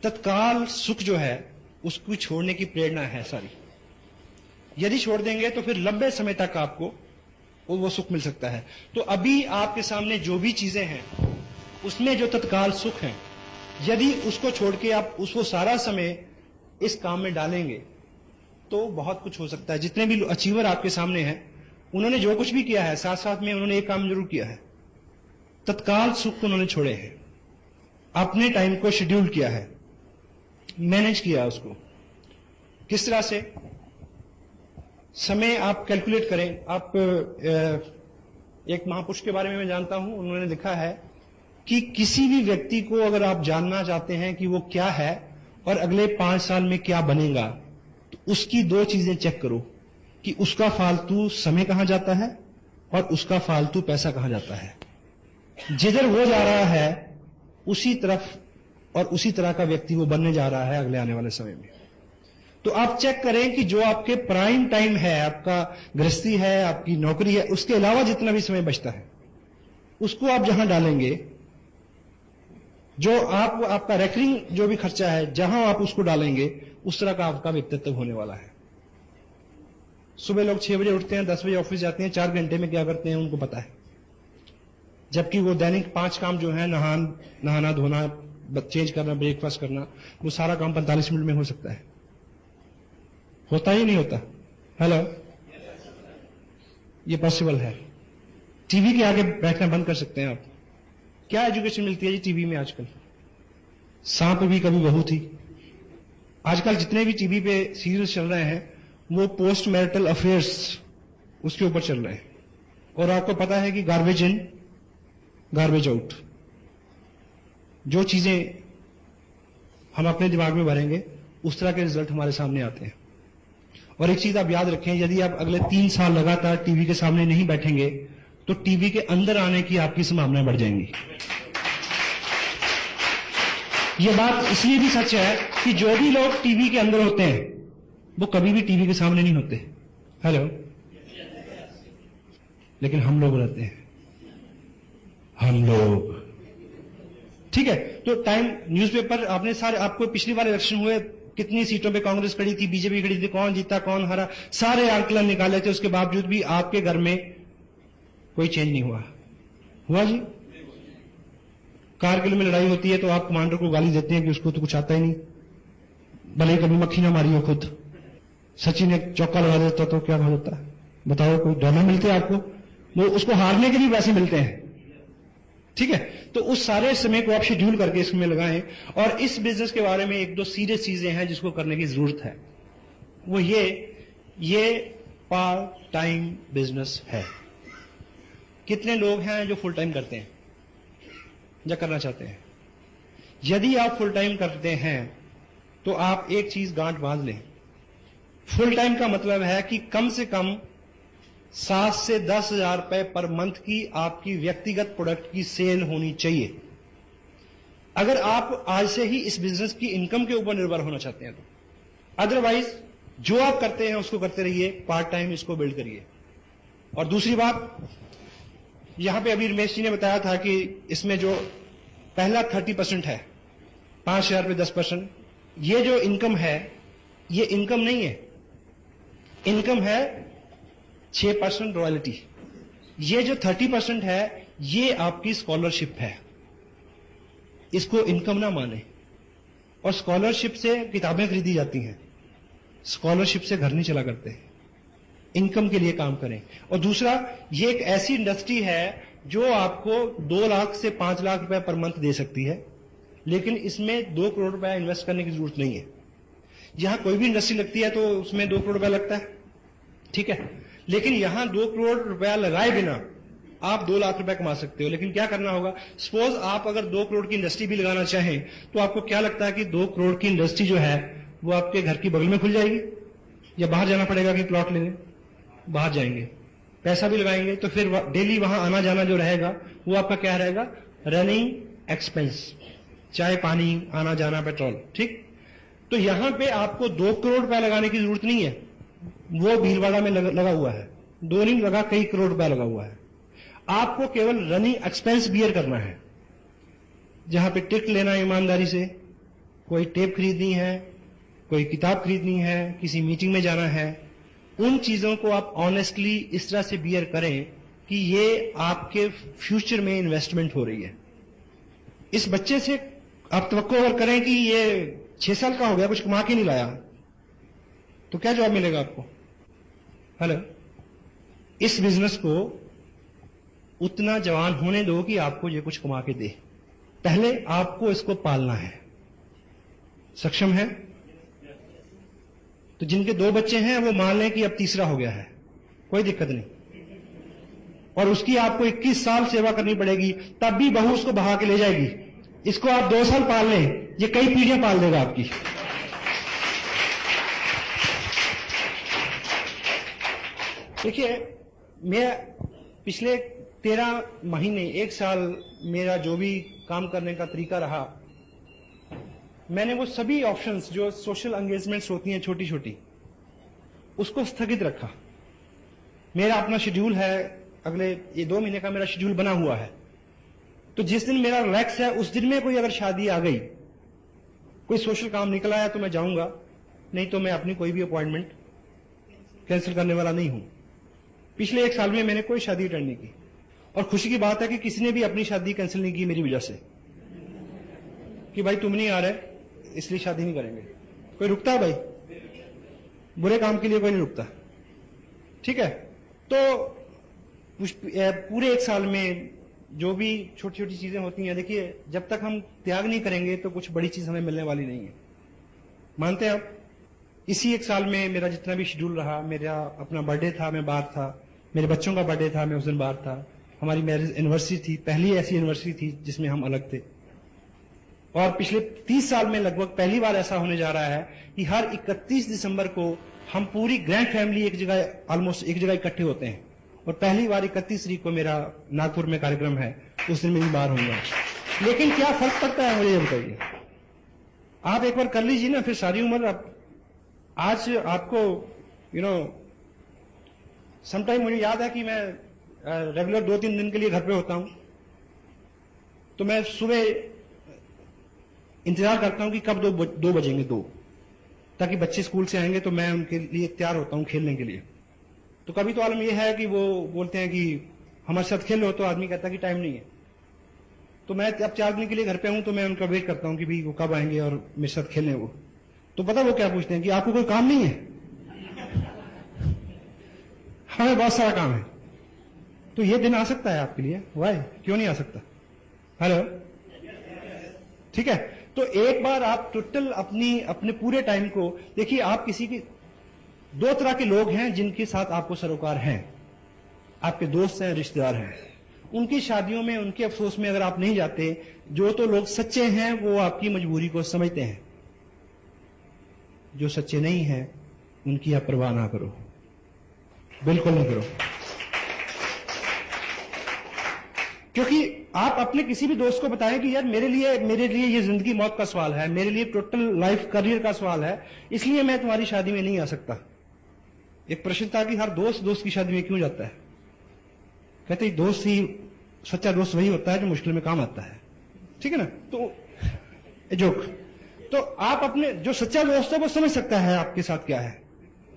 तत्काल सुख जो है उसको छोड़ने की प्रेरणा है सारी। यदि छोड़ देंगे तो फिर लंबे समय तक आपको वो सुख मिल सकता है। तो अभी आपके सामने जो भी चीजें हैं उसमें जो तत्काल सुख है, यदि उसको छोड़ के आप उसको सारा समय इस काम में डालेंगे तो बहुत कुछ हो सकता है। जितने भी अचीवर आपके सामने हैं उन्होंने जो कुछ भी किया है, साथ साथ में उन्होंने एक काम जरूर किया है, तत्काल सुख उन्होंने छोड़े हैं, अपने टाइम को शेड्यूल किया है, मैनेज किया उसको। किस तरह से? समय आप कैलकुलेट करें। आप एक महापुरुष के बारे में मैं जानता हूं, उन्होंने लिखा है कि किसी भी व्यक्ति को अगर आप जानना चाहते हैं कि वो क्या है और अगले 5 साल में क्या बनेगा, तो उसकी 2 चीजें चेक करो कि उसका फालतू समय कहां जाता है और उसका फालतू पैसा कहां जाता है। जिधर वो जा रहा है उसी तरफ और उसी तरह का व्यक्ति वो बनने जा रहा है अगले आने वाले समय में। तो आप चेक करें कि जो आपके प्राइम टाइम है, आपका गृहस्थी है, आपकी नौकरी है, उसके अलावा जितना भी समय बचता है उसको आप जहां डालेंगे, जो आपका रेकरिंग जो भी खर्चा है, जहां आप उसको डालेंगे उस तरह का आपका व्यक्तित्व होने वाला है। सुबह लोग 6 बजे उठते हैं, 10 बजे ऑफिस जाते हैं, 4 घंटे में क्या करते हैं उनको पता है, जबकि वो दैनिक 5 काम जो है, नहाना धोना, चेंज करना, ब्रेकफास्ट करना, वो सारा काम 45 मिनट में हो सकता है। होता ही नहीं होता? हेलो, ये पॉसिबल है। टीवी के आगे बैठना बंद कर सकते हैं आप। क्या एजुकेशन मिलती है जी टीवी में आजकल? सांप भी कभी बहू थी। आजकल जितने भी टीवी पे सीरियल्स चल रहे हैं वो पोस्ट मैरिटल अफेयर्स उसके ऊपर चल रहे हैं। और आपको पता है कि गार्बेज इन गार्बेज आउट, जो चीजें हम अपने दिमाग में भरेंगे उस तरह के रिजल्ट हमारे सामने आते हैं। और एक चीज आप याद रखें, यदि आप अगले 3 साल लगातार टीवी के सामने नहीं बैठेंगे तो टीवी के अंदर आने की आपकी संभावनाएं बढ़ जाएंगी। यह बात इसलिए भी सच है कि जो भी लोग टीवी के अंदर होते हैं वो कभी भी टीवी के सामने नहीं होते। हेलो, लेकिन हम लोग रहते हैं, हम लोग, ठीक है। तो टाइम न्यूज़पेपर आपने सारे, आपको पिछली बार इलेक्शन हुए कितनी सीटों पे कांग्रेस खड़ी थी, बीजेपी खड़ी थी, कौन जीता कौन हारा, सारे आंकलन निकाले थे, उसके बावजूद भी आपके घर में कोई चेंज नहीं हुआ जी? कारगिल में लड़ाई होती है तो आप कमांडर को गाली देते हैं कि उसको तो कुछ आता ही नहीं, भले ही कभी मक्खी ना मारी हो खुद। सचिन एक चौका लगा देता तो क्या होता है बताओ, कोई डॉलर मिलते हैं आपको? वो उसको हारने के लिए पैसे मिलते हैं, ठीक है। तो उस सारे समय को आप शेड्यूल करके इसमें लगाएं। और इस बिजनेस के बारे में एक दो सीरियस चीजें हैं जिसको करने की जरूरत है, वो ये पार्ट टाइम बिजनेस है। कितने लोग हैं जो फुल टाइम करते हैं या करना चाहते हैं? यदि आप फुल टाइम करते हैं तो आप एक चीज गांठ बांध लें, फुल टाइम का मतलब है कि कम से कम 7 से 10 हजार रुपए पर मंथ की आपकी व्यक्तिगत प्रोडक्ट की सेल होनी चाहिए। अगर आप आज से ही इस बिजनेस की इनकम के ऊपर निर्भर होना चाहते हैं तो, अदरवाइज जो आप करते हैं उसको करते रहिए, पार्ट टाइम इसको बिल्ड करिए। और दूसरी बात, यहां पे अभी रमेश जी ने बताया था कि इसमें जो पहला 30% है, 5,000 पे 10%, ये जो इनकम है ये इनकम नहीं है, इनकम है 6% रॉयल्टी। ये जो 30% है ये आपकी स्कॉलरशिप है, इसको इनकम ना माने। और स्कॉलरशिप से किताबें खरीदी जाती हैं, स्कॉलरशिप से घर नहीं चला करते, इनकम के लिए काम करें। और दूसरा, ये एक ऐसी इंडस्ट्री है जो आपको 2 लाख से 5 लाख रुपए पर मंथ दे सकती है, लेकिन इसमें 2 करोड़ रुपया इन्वेस्ट करने की जरूरत नहीं है। यहां कोई भी इंडस्ट्री लगती है तो उसमें 2 करोड़ रुपया लगता है, ठीक है, लेकिन यहां 2 करोड़ रुपया लगाए बिना आप 2 लाख रुपया कमा सकते हो। लेकिन क्या करना होगा, सपोज आप अगर 2 करोड़ की इंडस्ट्री भी लगाना चाहें तो आपको क्या लगता है कि 2 करोड़ की इंडस्ट्री जो है वो आपके घर की बगल में खुल जाएगी, या बाहर जाना पड़ेगा कि प्लॉट लेने? बाहर जाएंगे, पैसा भी लगाएंगे, तो फिर डेली वहां आना जाना जो रहेगा वो आपका क्या रहेगा, रनिंग एक्सपेंस, चाय पानी, आना जाना, पेट्रोल, ठीक। तो यहां पे आपको 2 करोड़ रुपया लगाने की जरूरत नहीं है, वो भीलवाड़ा में लगा हुआ है, 2 नहीं लगा, कई करोड़ रुपया लगा हुआ है। आपको केवल रनिंग एक्सपेंस बियर करना है, जहां पे टिकट लेना है ईमानदारी से, कोई टेप खरीदनी है, कोई किताब खरीदनी है, किसी मीटिंग में जाना है, उन चीजों को आप ऑनेस्टली इस तरह से बियर करें कि ये आपके फ्यूचर में इन्वेस्टमेंट हो रही है। इस बच्चे से आप तवक्को अगर करें कि ये 6 साल का हो गया, कुछ कमा के नहीं लाया, तो क्या जवाब मिलेगा आपको? हेलो, इस बिजनेस को उतना जवान होने दो कि आपको ये कुछ कमा के दे, पहले आपको इसको पालना है। सक्षम है? तो जिनके 2 बच्चे हैं वो मान लें कि अब तीसरा हो गया है, कोई दिक्कत नहीं, और उसकी आपको 21 साल सेवा करनी पड़ेगी, तब भी बहू उसको बहा के ले जाएगी। इसको आप 2 साल पाल लें, ये कई पीढ़ियां पाल देगा आपकी। देखिए, मैं पिछले 13 महीने, 1 साल मेरा जो भी काम करने का तरीका रहा, मैंने वो सभी ऑप्शंस जो सोशल एंगेजमेंट्स होती हैं छोटी छोटी, उसको स्थगित रखा। मेरा अपना शेड्यूल है, अगले ये 2 महीने का मेरा शेड्यूल बना हुआ है। तो जिस दिन मेरा रिलैक्स है उस दिन में कोई अगर शादी आ गई, कोई सोशल काम निकल आया तो मैं जाऊंगा, नहीं तो मैं अपनी कोई भी अपॉइंटमेंट कैंसिल करने वाला नहीं हूं। पिछले 1 साल में मैंने कोई शादी अटेंड नहीं की, और खुशी की बात है कि किसी ने भी अपनी शादी कैंसिल नहीं की मेरी वजह से, कि भाई तुम नहीं आ रहे इसलिए शादी नहीं करेंगे। कोई रुकता है भाई? बुरे काम के लिए कोई नहीं रुकता, ठीक है। तो पूरे 1 साल में जो भी छोटी छोटी चीजें होती हैं, देखिए जब तक हम त्याग नहीं करेंगे तो कुछ बड़ी चीज हमें मिलने वाली नहीं है, मानते हैं आप? इसी 1 साल में मेरा जितना भी शेड्यूल रहा, मेरा अपना बर्थडे था, मैं बाहर था, मेरे बच्चों का बर्थडे था, मैं उस दिन बाहर था, हमारी मैरिज एनिवर्सरी थी, पहली ऐसी एनिवर्सरी थी जिसमें हम अलग थे। और पिछले 30 साल में लगभग पहली बार ऐसा होने जा रहा है कि हर 31 दिसंबर को हम पूरी ग्रैंड फैमिली एक जगह, ऑलमोस्ट एक जगह इकट्ठे होते हैं। और पहली बार 31 तारीख को मेरा नागपुर में कार्यक्रम है, उस दिन मेरी बाहर होऊंगा। लेकिन क्या फर्क पड़ता है मुझे ये बताइए? आप एक बार कर लीजिए ना, फिर सारी उम्र आप आज आपको समटाइम मुझे याद है कि मैं रेगुलर 2-3 दिन के लिए घर पे होता हूं, तो मैं सुबह इंतजार करता हूं कि कब 2 बजेंगे, 2, ताकि बच्चे स्कूल से आएंगे तो मैं उनके लिए तैयार होता हूं खेलने के लिए। तो कभी तो आलम यह है कि वो बोलते हैं कि हमारे साथ खेलो, तो आदमी कहता है कि टाइम नहीं है। तो मैं अब 4 दिन के लिए घर पे हूं, तो मैं उनका वेट करता हूं कि भाई वो कब आएंगे और मेरे साथ खेलें। वो तो पता वो क्या पूछते हैं कि आपको कोई काम नहीं है? हमें बहुत सारा काम है। तो ये दिन आ सकता है आपके लिए, वाई, क्यों नहीं आ सकता? हेलो, ठीक है। तो एक बार आप टोटल अपने पूरे टाइम को देखिए। आप किसी की 2 तरह के लोग हैं जिनके साथ आपको सरोकार हैं, आपके दोस्त हैं, रिश्तेदार हैं। उनकी शादियों में, उनके अफसोस में अगर आप नहीं जाते, जो तो लोग सच्चे हैं वो आपकी मजबूरी को समझते हैं, जो सच्चे नहीं हैं उनकी आप परवाह ना करो, बिल्कुल नहीं करो। क्योंकि आप अपने किसी भी दोस्त को बताएं कि यार मेरे लिए ये जिंदगी मौत का सवाल है, मेरे लिए टोटल लाइफ करियर का सवाल है, इसलिए मैं तुम्हारी शादी में नहीं आ सकता। एक प्रश्न था कि हर दोस्त की शादी में क्यों जाता है? कहते दोस्त ही, सच्चा दोस्त वही होता है जो मुश्किल में काम आता है, ठीक है ना? तो जोक। तो आप अपने जो सच्चा दोस्त है वो समझ सकता है आपके साथ क्या है।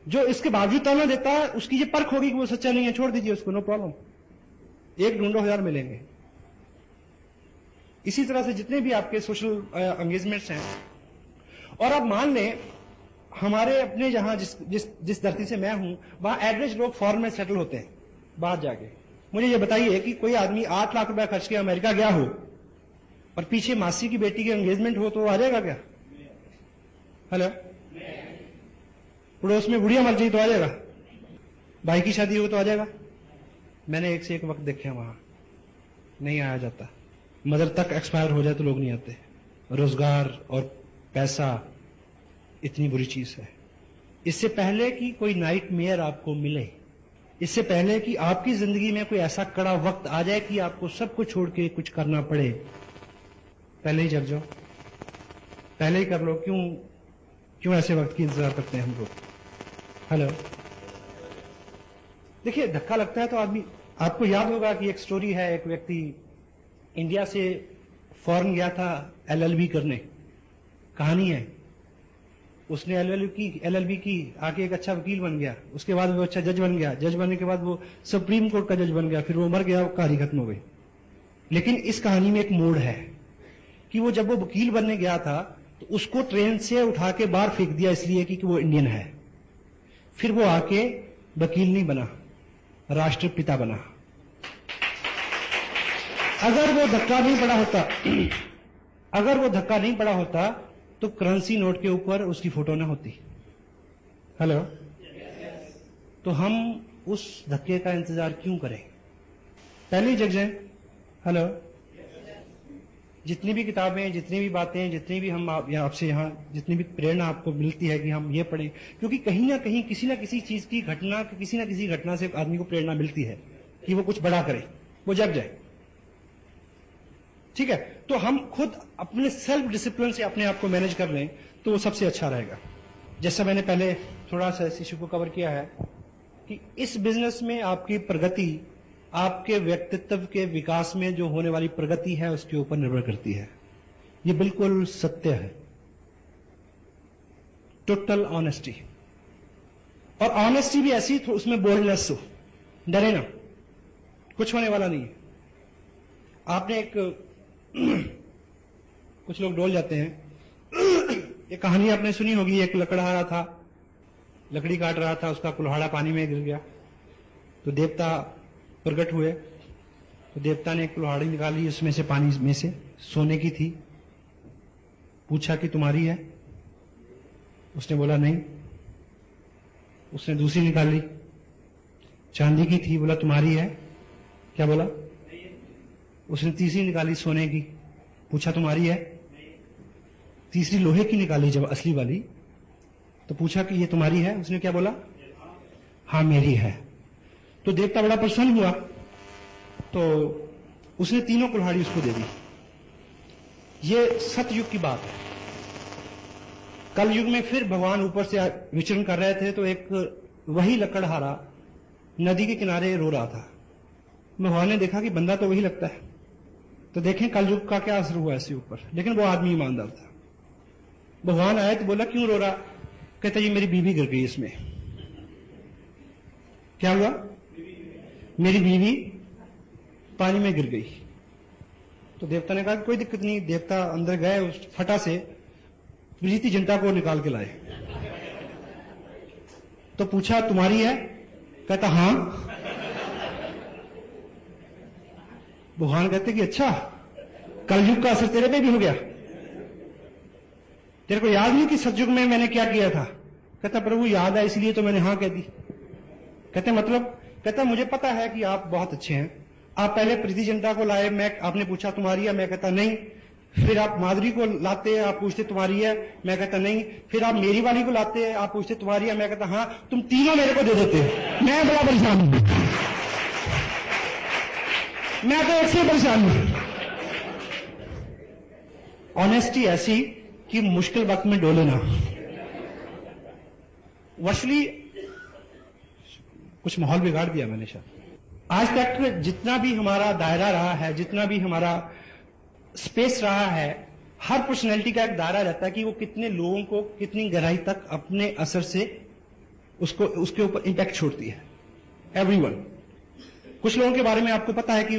जो इसके बावजूद ताना देता है उसकी ये परख होगी कि वो सच्चा नहीं है, छोड़ दीजिए उसको, नो प्रॉब्लम। एक ढूंढो 1000 मिलेंगे। इसी तरह से जितने भी आपके सोशल एंगेजमेंट्स हैं, और आप मान लें हमारे अपने जहां जिस धरती से मैं हूं, वहां एवरेज लोग फॉरेन में सेटल होते हैं बाहर जाके। मुझे ये बताइए कि कोई आदमी 8 लाख रुपए खर्च के अमेरिका गया हो और पीछे मासी की बेटी की एंगेजमेंट हो तो आ जाएगा क्या? हेलो, पड़ोस में बुढ़िया मर गई तो आ जाएगा? भाई की शादी हो तो आ जाएगा? मैंने एक से एक वक्त देखे वहां नहीं आया जाता। मदर तक एक्सपायर हो जाए तो लोग नहीं आते। रोजगार और पैसा इतनी बुरी चीज है। इससे पहले कि कोई नाइट मेयर आपको मिले, इससे पहले कि आपकी जिंदगी में कोई ऐसा कड़ा वक्त आ जाए कि आपको सब कुछ छोड़ के कुछ करना पड़े, पहले ही जग जाओ, पहले ही कर लो। क्यों ऐसे वक्त की इंतजार करते हैं हम लोग? हेलो, देखिए धक्का लगता है तो आदमी, आपको याद होगा कि एक स्टोरी है, एक व्यक्ति इंडिया से फॉरेन गया था LLB करने, कहानी है। उसने LLB की, आके एक अच्छा वकील बन गया, उसके बाद वो अच्छा जज बन गया, जज बनने के बाद वो सुप्रीम कोर्ट का जज बन गया, फिर वो मर गया, कहानी खत्म हो गई। लेकिन इस कहानी में एक मोड़ है कि वो जब वो वकील बनने गया था तो उसको ट्रेन से उठा के बाहर फेंक दिया, इसलिए कि वो इंडियन है। फिर वो आके वकील नहीं बना, राष्ट्रपिता बना। अगर वो धक्का नहीं पड़ा होता तो करेंसी नोट के ऊपर उसकी फोटो ना होती। हेलो, तो हम उस धक्के का इंतजार क्यों करें? पहले ही जग जाएं। हेलो, जितनी भी किताबें, जितनी भी बातें, जितनी भी हम आपसे यहाँ जितनी भी प्रेरणा आपको मिलती है कि हम ये पढ़ें, क्योंकि कहीं ना कहीं किसी ना किसी चीज की घटना, किसी ना किसी घटना से आदमी को प्रेरणा मिलती है कि वो कुछ बड़ा करे, वो जग जाए। ठीक है, तो हम खुद अपने सेल्फ डिसिप्लिन से अपने आप को मैनेज कर लें तो वो सबसे अच्छा रहेगा। जैसा मैंने पहले थोड़ा सा इस इशू को कवर किया है कि इस बिजनेस में आपकी प्रगति, आपके व्यक्तित्व के विकास में जो होने वाली प्रगति है उसके ऊपर निर्भर करती है। ये बिल्कुल सत्य है। टोटल ऑनेस्टी, और ऑनेस्टी भी ऐसी, उसमें बोल्डनेस हो, डरे ना, कुछ होने वाला नहीं है। आपने एक कुछ लोग डोल जाते हैं। एक कहानी आपने सुनी होगी, एक लकड़हारा था, लकड़ी काट रहा था, उसका कुल्हाड़ा पानी में गिर गया तो देवता प्रकट हुए। तो देवता ने एक कुल्हाड़ी निकाली, उसमें से पानी में से सोने की थी। पूछा कि तुम्हारी है? उसने बोला नहीं। उसने दूसरी निकाली, चांदी की थी, बोला तुम्हारी है? क्या बोला? उसने तीसरी निकाली, सोने की, पूछा तुम्हारी है? तीसरी लोहे की निकाली जब असली वाली, तो पूछा कि ये तुम्हारी है? उसने क्या बोला? हाँ मेरी है। तो देवता बड़ा प्रसन्न हुआ, तो उसने तीनों कुल्हाड़ी उसको दे दी। ये सतयुग की बात है। कल युग में फिर भगवान ऊपर से विचरण कर रहे थे, तो एक वही लकड़हारा नदी के किनारे रो रहा था। भगवान ने देखा कि बंदा तो वही लगता है, तो देखें कल युग का क्या असर हुआ इसके ऊपर। लेकिन वो आदमी ईमानदार था। भगवान आए तो बोला क्यों रो रहा? कहता ये मेरी बीवी गिर गई इसमें। क्या हुआ? मेरी बीवी पानी में गिर गई। तो देवता ने कहा कोई दिक्कत नहीं। देवता अंदर गए, उस फटा से प्रीति जिंटा को निकाल के लाए। तो पूछा तुम्हारी है? कहता हां। भगवान कहते कि अच्छा, कलयुग का असर तेरे पे भी हो गया? तेरे को याद नहीं कि सतयुग में मैंने क्या किया था? कहता प्रभु याद है, इसलिए तो मैंने हां कह दी। कहते मतलब? कहता मुझे पता है कि आप बहुत अच्छे हैं। आप पहले प्रीति जिंटा को लाए, आपने पूछा तुम्हारी है? मैं कहता नहीं। फिर आप माधुरी को लाते, आप पूछते तुम्हारी है? मैं कहता नहीं। फिर आप मेरी वाली को लाते, आप पूछते तुम्हारी है? मैं कहता हां। तुम तीनों मेरे को दे देते हो। मैं बड़ा परेशान हूं, मैं तो एक से परेशान हूं। ऑनेस्टी ऐसी कि मुश्किल वक्त में डोले ना। वर्चुअली कुछ माहौल बिगाड़ दिया मैंने शायद। आज तक जितना भी हमारा दायरा रहा है, जितना भी हमारा स्पेस रहा है, हर पर्सनैलिटी का एक दायरा रहता है कि वो कितने लोगों को कितनी गहराई तक अपने असर से उसके ऊपर इंपैक्ट छोड़ती है। एवरीवन। कुछ लोगों के बारे में आपको पता है कि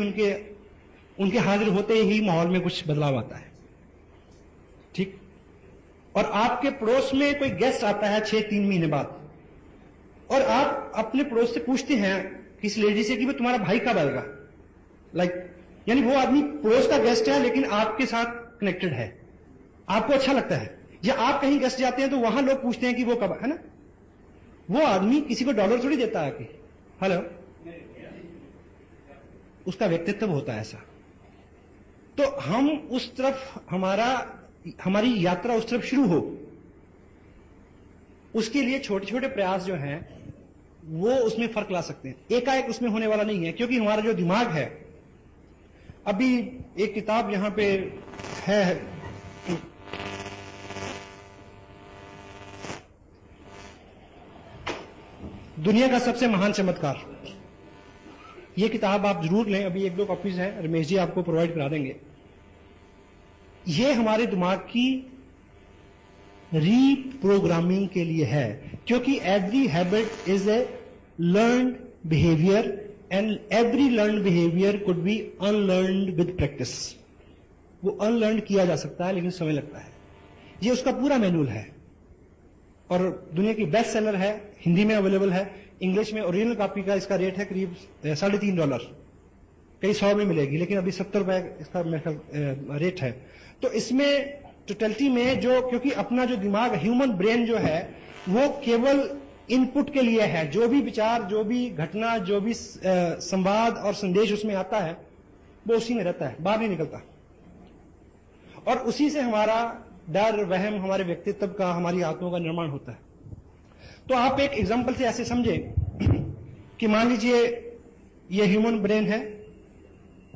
उनके हाजिर होते ही माहौल में कुछ बदलाव आता है, ठीक। और आपके पड़ोस में कोई गेस्ट आता है 6-3 महीने बाद, और आप अपने पड़ोस से पूछते हैं किसी लेडी से कि वो तुम्हारा भाई कब आएगा, यानी वो आदमी पड़ोस का गेस्ट है लेकिन आपके साथ कनेक्टेड है, आपको अच्छा लगता है। या आप कहीं गेस्ट जाते हैं तो वहां लोग पूछते हैं कि वो कब है ना। वो आदमी किसी को डॉलर थोड़ी देता है कि हेलो, उसका व्यक्तित्व होता है ऐसा। तो हम उस तरफ हमारी यात्रा उस तरफ शुरू हो, उसके लिए छोटे छोटे प्रयास जो हैं वो उसमें फर्क ला सकते हैं। एकाएक उसमें होने वाला नहीं है, क्योंकि हमारा जो दिमाग है, अभी एक किताब यहां पे है, दुनिया का सबसे महान चमत्कार। ये किताब आप जरूर लें, अभी 1-2 कॉपीज हैं, रमेश जी आपको प्रोवाइड करा देंगे। ये हमारे दिमाग की रीप्रोग्रामिंग के लिए है, क्योंकि every habit is a learned behaviour and every learned behaviour could be unlearned with practice. वो अनलर्न किया जा सकता है लेकिन समय लगता है। ये उसका पूरा मैनुअल है और दुनिया की बेस्ट सेलर है, हिंदी में अवेलेबल है, इंग्लिश में ओरिजिनल कॉपी का इसका रेट है करीब $3.5, कई 100 में मिलेगी, लेकिन अभी $70 इसका मेरा रेट है। तो इसमें टोटलिटी में क्योंकि अपना जो दिमाग, ह्यूमन ब्रेन जो है, वो केवल इनपुट के लिए है। जो भी विचार, जो भी घटना, जो भी संवाद और संदेश उसमें आता है, वो उसी में रहता है, बाहर नहीं निकलता। और उसी से हमारा डर, वहम, हमारे व्यक्तित्व का, हमारी आत्माओं का निर्माण होता है। तो आप एक एग्जाम्पल से ऐसे समझें कि मान लीजिए ये ह्यूमन ब्रेन है,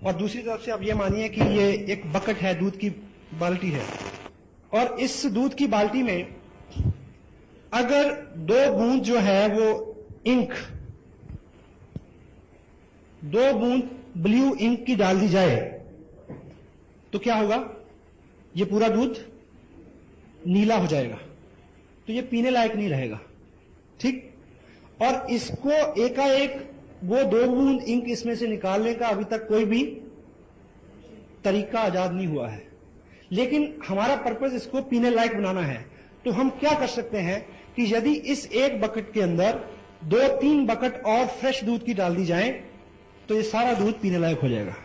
और दूसरी तरफ से आप ये मानिए कि ये एक बकेट है, दूध की बाल्टी है, और इस दूध की बाल्टी में अगर 2 बूंद जो है वो इंक, 2 बूंद ब्लू इंक की डाल दी जाए तो क्या होगा? ये पूरा दूध नीला हो जाएगा, तो ये पीने लायक नहीं रहेगा, ठीक। और इसको एकाएक वो 2 बूंद इंक इसमें से निकालने का अभी तक कोई भी तरीका आजाद नहीं हुआ है, लेकिन हमारा पर्पस इसको पीने लायक बनाना है। तो हम क्या कर सकते हैं कि यदि इस एक बकेट के अंदर 2-3 बकेट और फ्रेश दूध की डाल दी जाए तो ये सारा दूध पीने लायक हो जाएगा।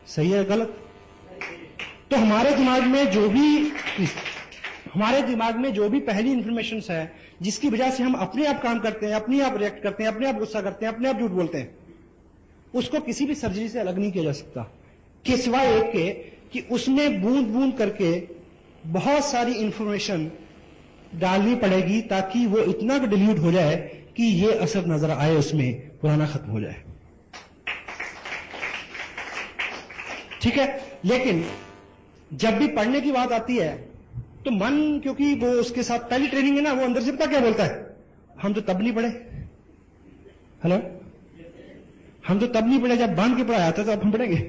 सही है गलत? तो हमारे दिमाग में जो भी पहली इंफॉर्मेशन है, जिसकी वजह से हम अपने आप काम करते हैं, अपने आप रिएक्ट करते हैं, अपने आप गुस्सा करते हैं, अपने आप झूठ बोलते हैं, उसको किसी भी सर्जरी से अलग नहीं किया जा सकता, कि सिवाय एक के कि उसमें बूंद बूंद करके बहुत सारी इंफॉर्मेशन डालनी पड़ेगी, ताकि वो इतना डिल्यूट हो जाए कि ये असर नजर आए, उसमें पुराना खत्म हो जाए, ठीक है। लेकिन जब भी पढ़ने की बात आती है तो मन, क्योंकि वो उसके साथ पहली ट्रेनिंग है ना, वो अंदर से पता क्या बोलता है, हम तो तब नहीं पढ़े। हेलो, हम तो तब नहीं पढ़े जब बांध के पढ़ाया था, तो अब हम पढ़ेंगे।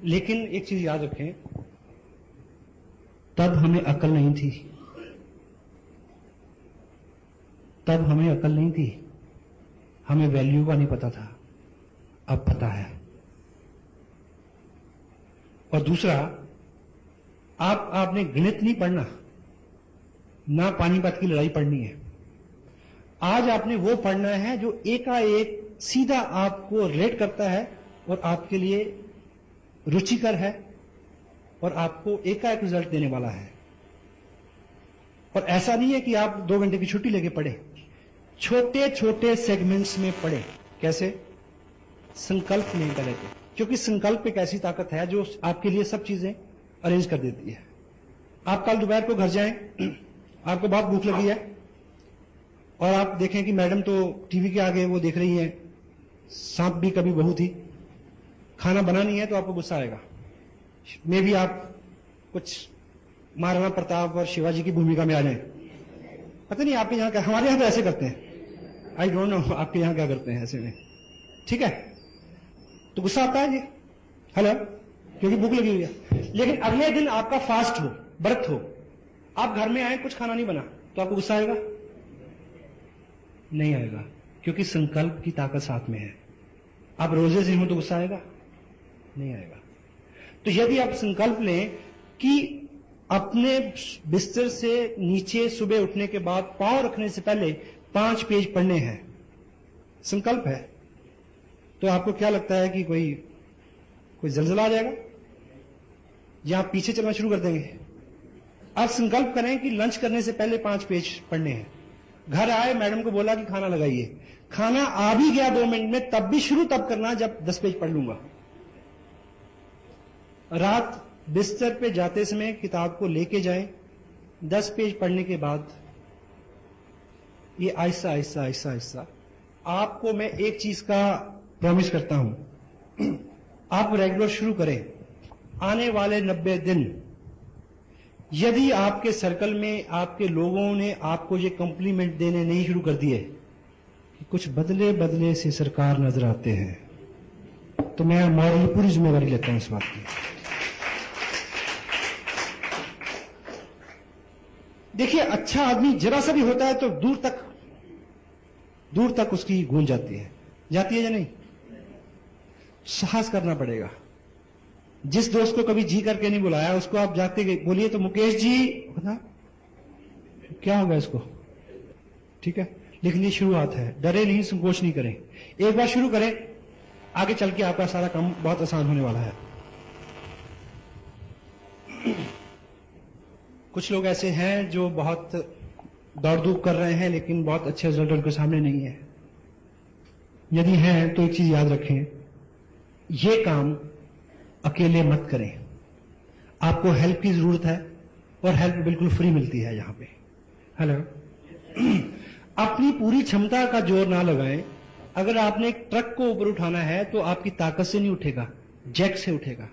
लेकिन एक चीज याद रखें, तब हमें अकल नहीं थी, तब हमें अकल नहीं थी, हमें वैल्यू का नहीं पता था, अब पता है। और दूसरा, आपने गणित नहीं पढ़ना, ना पानीपत की लड़ाई पढ़नी है। आज आपने वो पढ़ना है जो एकाएक सीधा आपको रिलेट करता है और आपके लिए रुचिकर है और आपको एकाएक रिजल्ट देने वाला है। और ऐसा नहीं है कि आप 2 घंटे की छुट्टी लेके पढ़े, छोटे छोटे सेगमेंट्स में पढ़े। कैसे? संकल्प नहीं करे थे, क्योंकि संकल्प एक ऐसी ताकत है जो आपके लिए सब चीजें अरेंज कर देती है। आप कल दोपहर को घर जाएं, आपको बहुत भूख लगी है और आप देखें कि मैडम तो टीवी के आगे वो देख रही है सांप भी कभी बहू थी, खाना बना नहीं है, तो आपको गुस्सा आएगा। मे भी आप कुछ महाराणा प्रताप और शिवाजी की भूमिका में आ जाएं। पता नहीं आपके यहां क्या, हमारे यहां तो ऐसे करते हैं, आई डोंट नो आपके यहां क्या करते हैं ऐसे में। ठीक है, तो गुस्सा आता है जी, हेलो, क्योंकि भूख लगी हुई है। लेकिन अगले दिन आपका फास्ट हो, व्रत हो, आप घर में आए, कुछ खाना नहीं बना, तो आपको गुस्सा आएगा? नहीं आएगा, क्योंकि संकल्प की ताकत साथ में है। आप रोजे से हो तो गुस्सा आएगा? नहीं आएगा। तो यदि आप संकल्प लें कि अपने बिस्तर से नीचे सुबह उठने के बाद पांव रखने से पहले 5 पेज पढ़ने हैं, संकल्प है, तो आपको क्या लगता है कि कोई जलजला आ जाएगा या आप पीछे चलना शुरू कर देंगे? आप संकल्प करें कि लंच करने से पहले 5 पेज पढ़ने हैं। घर आए, मैडम को बोला कि खाना लगाइए, खाना आ भी गया 2 मिनट में, तब भी शुरू तब करना जब 10 पेज पढ़ लूंगा। रात बिस्तर पे जाते समय किताब को लेके जाएं, 10 पेज पढ़ने के बाद ये आहिस्ता आहिस्ता आहिस्ता आहिस्ता, आपको मैं एक चीज का प्रॉमिस करता हूं, आप रेगुलर शुरू करें। आने वाले 90 दिन यदि आपके सर्कल में आपके लोगों ने आपको ये कॉम्प्लीमेंट देने नहीं शुरू कर दिए कि कुछ बदले बदले से सरकार नजर आते हैं, तो मैं मॉरल पूरी जिम्मेवारी लेता हूं इस बात की। देखिए, अच्छा आदमी जरा सा भी होता है तो दूर तक उसकी गूंज जाती है या नहीं? साहस करना पड़ेगा। जिस दोस्त को कभी जी करके नहीं बुलाया, उसको आप जाते बोलिए तो मुकेश जी, बता क्या होगा इसको? ठीक है, लेकिन ये शुरुआत है, डरे नहीं, संकोच नहीं करें, एक बार शुरू करें, आगे चल के आपका सारा काम बहुत आसान होने वाला है। कुछ लोग ऐसे हैं जो बहुत दौड़ धूप कर रहे हैं, लेकिन बहुत अच्छे रिजल्ट उनके सामने नहीं है। यदि हैं तो एक चीज याद रखें, ये काम अकेले मत करें, आपको हेल्प की जरूरत है और हेल्प बिल्कुल फ्री मिलती है यहां पे। हेलो, अपनी पूरी क्षमता का जोर ना लगाएं। अगर आपने एक ट्रक को ऊपर उठाना है तो आपकी ताकत से नहीं उठेगा, जैक से उठेगा।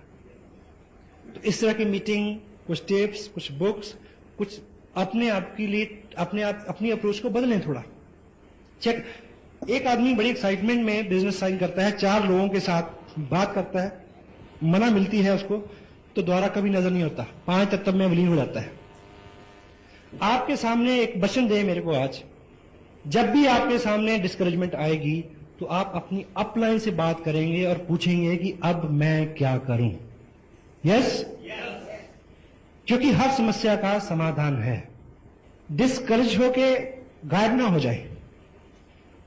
तो इस तरह की मीटिंग, कुछ टिप्स, कुछ बुक्स, कुछ अपने आप के लिए अपनी अप्रोच को बदलें थोड़ा। चेक, एक आदमी बड़ी एक्साइटमेंट में बिजनेस साइन करता है, 4 लोगों के साथ बात करता है, मना मिलती है उसको, तो द्वारा कभी नजर नहीं होता, 5 तक में विलीन हो जाता है। आपके सामने एक वचन दे मेरे को आज, जब भी आपके सामने डिस्करेजमेंट आएगी तो आप अपनी अपलाइन से बात करेंगे और पूछेंगे कि अब मैं क्या करूं। यस? क्योंकि हर समस्या का समाधान है। डिस्करेज होके गायब ना हो जाए।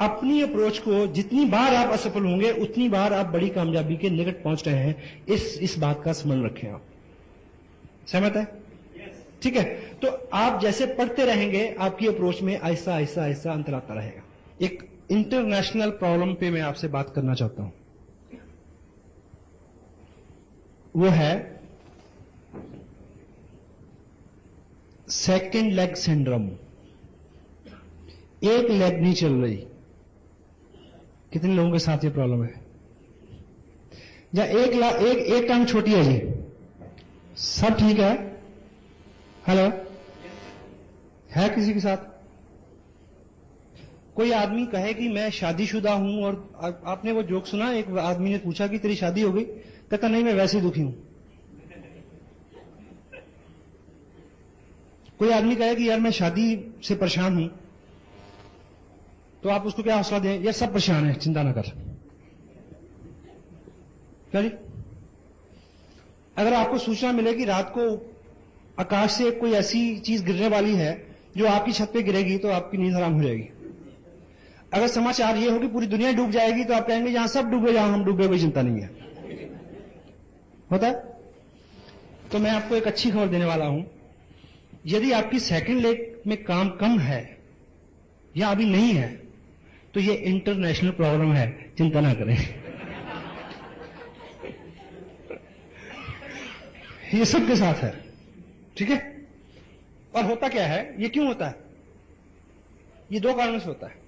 अपनी अप्रोच को जितनी बार आप असफल होंगे उतनी बार आप बड़ी कामयाबी के निकट पहुंच रहे हैं, इस बात का स्मरण रखें। आप सहमत है? ठीक है, तो आप जैसे पढ़ते रहेंगे आपकी अप्रोच में आहिस्ता आहिस्ता आहिस्ता अंतर आता रहेगा। एक इंटरनेशनल प्रॉब्लम पे मैं आपसे बात करना चाहता हूं, वो है सेकेंड लेग सिंड्रोम। एक लेग नहीं चल रही। कितने लोगों के साथ ये प्रॉब्लम है? या एक टांग छोटी है जी, सब ठीक है, हेलो, है किसी के साथ? कोई आदमी कहे कि मैं शादीशुदा हूं, और आपने वो जोक सुना, एक आदमी ने पूछा कि तेरी शादी हो गई, कहता नहीं मैं वैसे ही दुखी हूं। कोई आदमी कहे कि यार मैं शादी से परेशान हूं, तो आप उसको क्या हौसला दें? यार सब परेशान है, चिंता ना कर। क्या जी? अगर आपको सूचना मिले कि रात को आकाश से कोई ऐसी चीज गिरने वाली है जो आपकी छत पे गिरेगी, तो आपकी नींद हराम हो जाएगी। अगर समाचार ये हो कि पूरी दुनिया डूब जाएगी, तो आप कहेंगे जहां सब डूबे जहां हम डूबे, कोई चिंता नहीं है। होता है? तो मैं आपको एक अच्छी खबर देने वाला हूं। यदि आपकी सेकंड लेग में काम कम है या अभी नहीं है, तो ये इंटरनेशनल प्रॉब्लम है, चिंता ना करें। ये सबके साथ है, ठीक है? और होता क्या है, ये क्यों होता है? ये दो कारणों से होता है।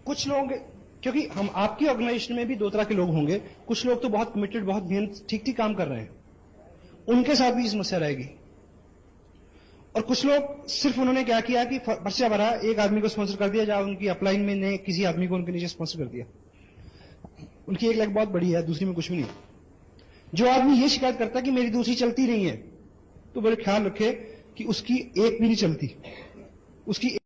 कुछ लोग, क्योंकि हम आपकी ऑर्गेनाइजेशन में भी दो तरह के लोग होंगे, कुछ लोग तो बहुत कमिटेड, बहुत मेहनत, ठीक ठीक काम कर रहे हैं, उनके साथ भी समस्या रहेगी। और कुछ लोग सिर्फ उन्होंने क्या किया कि पर्चा भरा, एक आदमी को स्पॉन्सर कर दिया, जहां उनकी अपलाइन में ने किसी आदमी को उनके नीचे स्पॉन्सर कर दिया। उनकी एक लाख बहुत बड़ी है, दूसरी में कुछ भी नहीं। जो आदमी ये शिकायत करता है कि मेरी दूसरी चलती नहीं है, तो बड़े ख्याल रखे कि उसकी एक भी नहीं चलती, उसकी